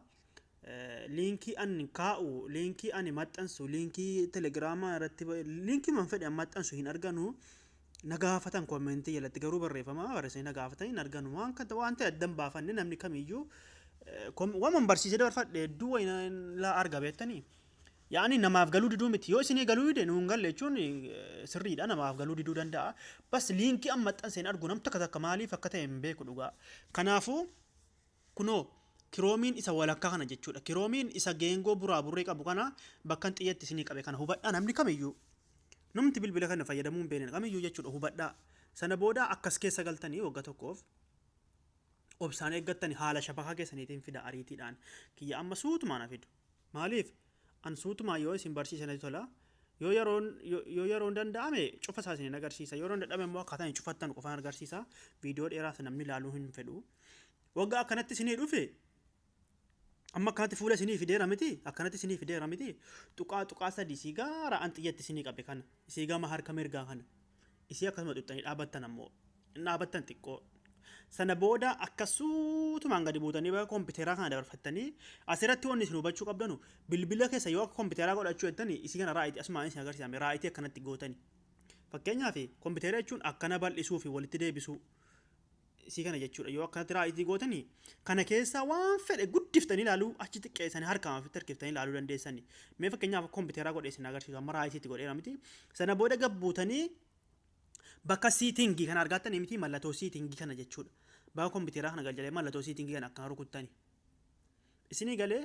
Speaker 2: linkii an kaa'u linkii ani maxxansu linkii telegiraamaa irratti linkii man fedhe maxxansu hin arganu nagaafatan koomentii jalatti garuu barreeffama barreessanii nagaafatan hin arganu waan ta'e addan baafanne namni kamiyyuu waan man barsiisee dabarfadhe hedduu wayina arga beektanii yaani namaaf galuu diduu miti yoo isinii galuu dide nuun galle jechuun sirriidha namaaf galuu diduu danda'a bas linkii an maxxanseen argu namta takka maaliif akka ta'e hin beeku dhugaa kanaafuu kunoo kiroomiin isa walakkaa kana jechuudha kiroomiin isa geengoo buraa burree qabu kana bakkan xiyyeetti isinii qabe kana hubadhaa namni kamiyyuu namni bilbila kana fayyadamuu hin beekne kamiyyuu jechuudha hubadhaa sana booda akkas keessa galtanii wagga tokkoof obsaan eeggattanii haala shabakaa keessaniitiin fida ariitiidhaan kiyya amma suutumaan fidu maaliif an suutumaa yoo isin barsiisan tola yoo yeroon danda'ame cufa isaa isin agarsiisa yeroo dadhabe immoo akkaataa hin cufattan qofaan agarsiisa viidiyoo dheeraas namni ilaaluu hin fedhu waggaa akkanatti isinii dhufe amma akkanatti fuula isinii fideera miti akkanatti isinii fideera miti tuqaa sadii isii gaara an xiyyeetti isinii qabe kana isii gama harka mirgaa kana isii akkasuma xuxxanii dhaabattan ammoo dhaabattan xiqqoo sana booda akkasuutumaan gadi buutanii bakka kompiiteraa kana dabarfattanii asirratti wanni isin hubachuu qabdanu bilbila keessa yoo akka kompiiteraa godhachuu jettanii isii kana raayitii asumaan isin agarsiisame raayitii akkanatti gootanii fakkeenyaaf kompiitera jechuun akkana bal'isuu fi walitti deebisuu isii kana jechuudha yoo akkanatti raayitii gootanii kana keessa waan fedhe guddiftanii ilaaluu achi xiqqeessanii harkaan ofitti harkiftanii ilaaluu dandeessanii mee fakkeenyaaf kompiiteraa godhee isin agarsiisu amma raayitiitti godheera miti sana booda gabbuutanii bakka siitingii kana argattanii miti mallattoo siitingii kana jechuudha bakka kompiiteraa kana galjalee mallattoo siitingii kana akkana rukuttanii isinii galee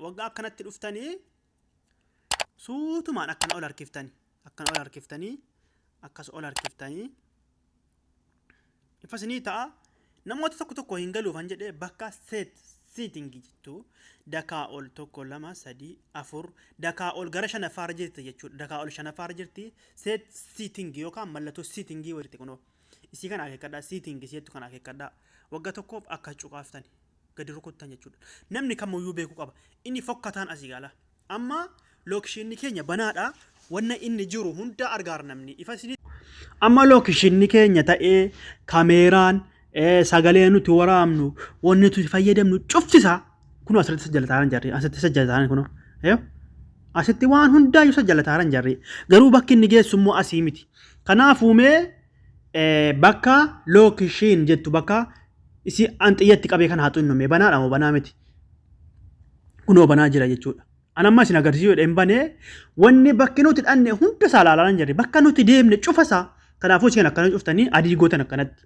Speaker 2: waggaa akkanatti dhuftanii suutumaan akkana ol harkiftanii akkas ol harkiftanii ifasinii ta'a namoota tokko hin galuufan jedhee bakka siitingii jettu dakaa ol tokko lama sadii afur dakaa ol gara shanaffaa jirti jechuudha dakaa ol shanaffaa jirti siitingii yookaan mallattoo siitingii walitti kunoo isii kana akeekkadhaa siitiin gisiitu kana akeekkadhaa waggaa tokkoof akka cuqaaftani gadi rukuttan jechuudha namni kamiyyuu beekuu qaba inni fokkataan asii gala amma lookishinni keenya banaadha wanna inni jiru hunda argaar namni ifa isin amma lookishinni keenya ta'ee kaameeraan sagalee nuti waraabnu wanni nuti fayyadamnu cuftisa kun asirratti sajjalataaraan jarri asitti sajjalataaraan kun asitti waan hundaayyuu sajjalataaraan jarri garuu bakki inni geessu immoo asii miti kanaafuu mee bakka lookishin jettu bakka isi anxiyyatti qabee kan haatu innome banaadha moo banaa miti kunoo banaa jira jechuudha anamma isin agarsiisuu dhaan banee wanni bakki nuti dhanne hunda saalaalaan jarri bakka nuti deemne cufasa kanaafuu isin akkana cuftanii adii gootan akkanatti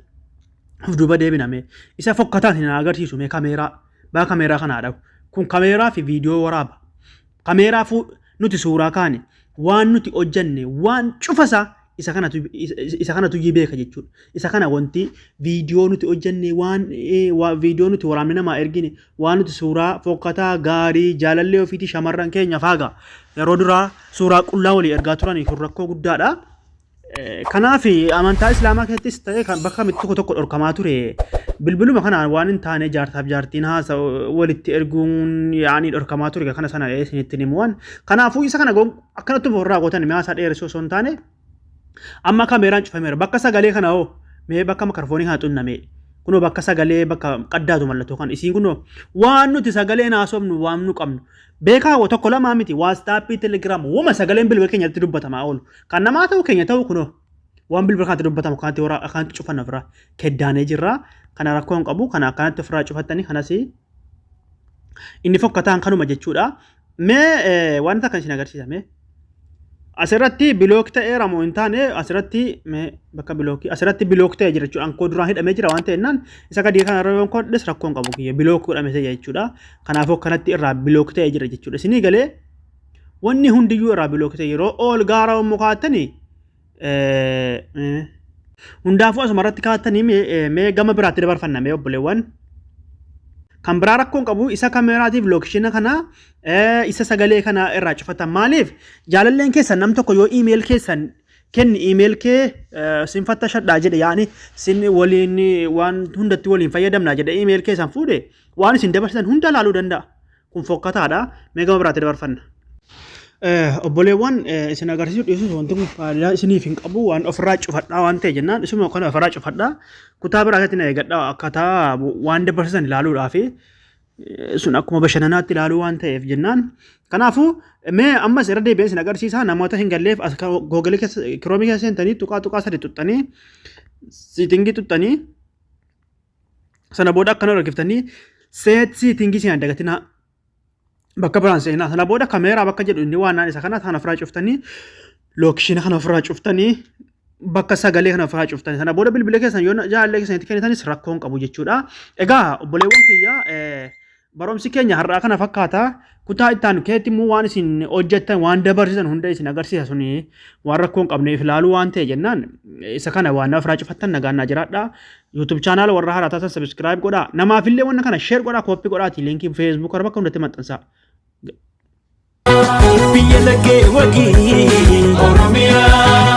Speaker 2: of duuba deebiname isa fokkataan hin agarsiisu mee kaameeraa baa kaameeraa kana dhabu kun kaameeraa fi viidiyoo waraaba kaameeraa nuti suuraa kaane waan nuti hojjenne waan cufasa isa kanatu beeka jechuudha isa kana wanti viidiyoo nuti hojjenne waan viidiyoo nuti waraabne namaa ergine waan nuti suuraa fokkataa gaarii jaalallee ofiiti shamarran keenya faaga yeroo duraa suuraa qullaa walii ergaa turanii kun rakkoo guddaadha kanaaf amantaa islaamaa keessattis ta'ee kan bakka tokko tokko dhorkamaa ture bilbiluma kanaan waan hin taane jaartaaf jaartiin haasa walitti erguun yaanii dhorkamaa ture kana sana isinitti himuwan kanaafuu isa kana akkanatti ofirraa gootan mi'aasaa dheeressuu osoo hin taane amma kaameeraan cufameera bakka sagalee kana hoo mee bakka makarafoonii kana xunname kunoo bakka sagalee bakka qaddaatu mallattoo kan isiin kunoo waan nuti sagalee naasofnu waan nu qabnu beekaa tokko lamaa miti waastaappii telegiraam wama sagaleen bilbila keenyatti dubbatamaa oolu kan namaa ta'u keenya ta'u kunoo waan bilbila kanatti dubbatamu kanatti wara akkanatti cufanna ofirraa keddaanee jirraa kana rakkoo hin qabu kana akkanatti ofirraa cufattanii kanas inni fokkataan kanuma jechuudha mee waan takkan isin agarsiisame asirratti bilook ta'eera moo hin taane asirratti bakka bilookii asirratti bilook ta'e jira jechuudha ankoo duraan hidhamee jira waan ta'ennaan isa gadi kana irra yoon kodhes rakkoon qabu kiyya bilook godhame ta'e jechuudha kanaafuu akkanatti irraa bilook ta'e jira jechuudha isinii galee wanni hundiyyuu irraa bilook ta'e yeroo ol gaara yommuu kaa'attanii hundaafuu asuma irratti kaa'attanii mee gama biraatti dabarfanname obboleewwan kan biraa rakkoon qabu isa kaameeraatiif lookishina kana isa sagalee kana irraa cufatan maaliif jaalalleen keessan nam tokko yoo iimeeyil keessan kenni iimeeyil kee sin fattashadhaa jedhe yaani sin waliin waan hundatti waliin fayyadamnaa jedhe iimeeyil keessan fuudhe waan isin dabarsan hunda laaluu danda'a kun fokkataadha mee gama biraatti dabarfanna obboleewwan isin agarsiisuu dhiisuus wanti kun faayidaa isiniif hin qabu waan ofirraa cufadhaa waan ta'e jennaan isuma kan ofirraa cufadhaa kutaa biraatti na eegadhaa akkataa waan dabarsan ilaaluudhaaf sun akkuma bashannanaatti ilaaluu waan ta'eef jennaan kanaafuu mee ammas irra deebi'ee isin agarsiisaa namoota hin galleef as google kiroomii keessa seentanii tuqaa sadi tuxxanii siitingii tuxxanii sana booda akkana rakkiftanii seet siitingii isin addagatinaa bakka biraan seenaa sana booda kaameeraa bakka jedhu inni waan isa kana kana ofirraa cuftanii lookishina kana ofirraa cuftanii bakka sagalee kana ofirraa cuftanii sana booda bilbila keessan yoo jaalallee keessanitti kennitanis rakkoo hin qabu jechuudha egaa obboleewwan kiyya barumsi keenya har'aa kana fakkaata kutaa ittaan keetti immoo waan isin hojjettan waan dabarsisan hunda isin agarsiisa suni waan rakkoo hin qabneef ilaaluu waan ta'e jennaan isa kana waan ofirraa cufattan nagaannaa jiraadha YouTube channel warra haaraa taasisan subscribe godhaa namaafillee waan kana share godhaa copy godhaati linkiin Facebook irra bakka hundatti maxxansaa
Speaker 3: Biyya lagee wagii Oromiyaa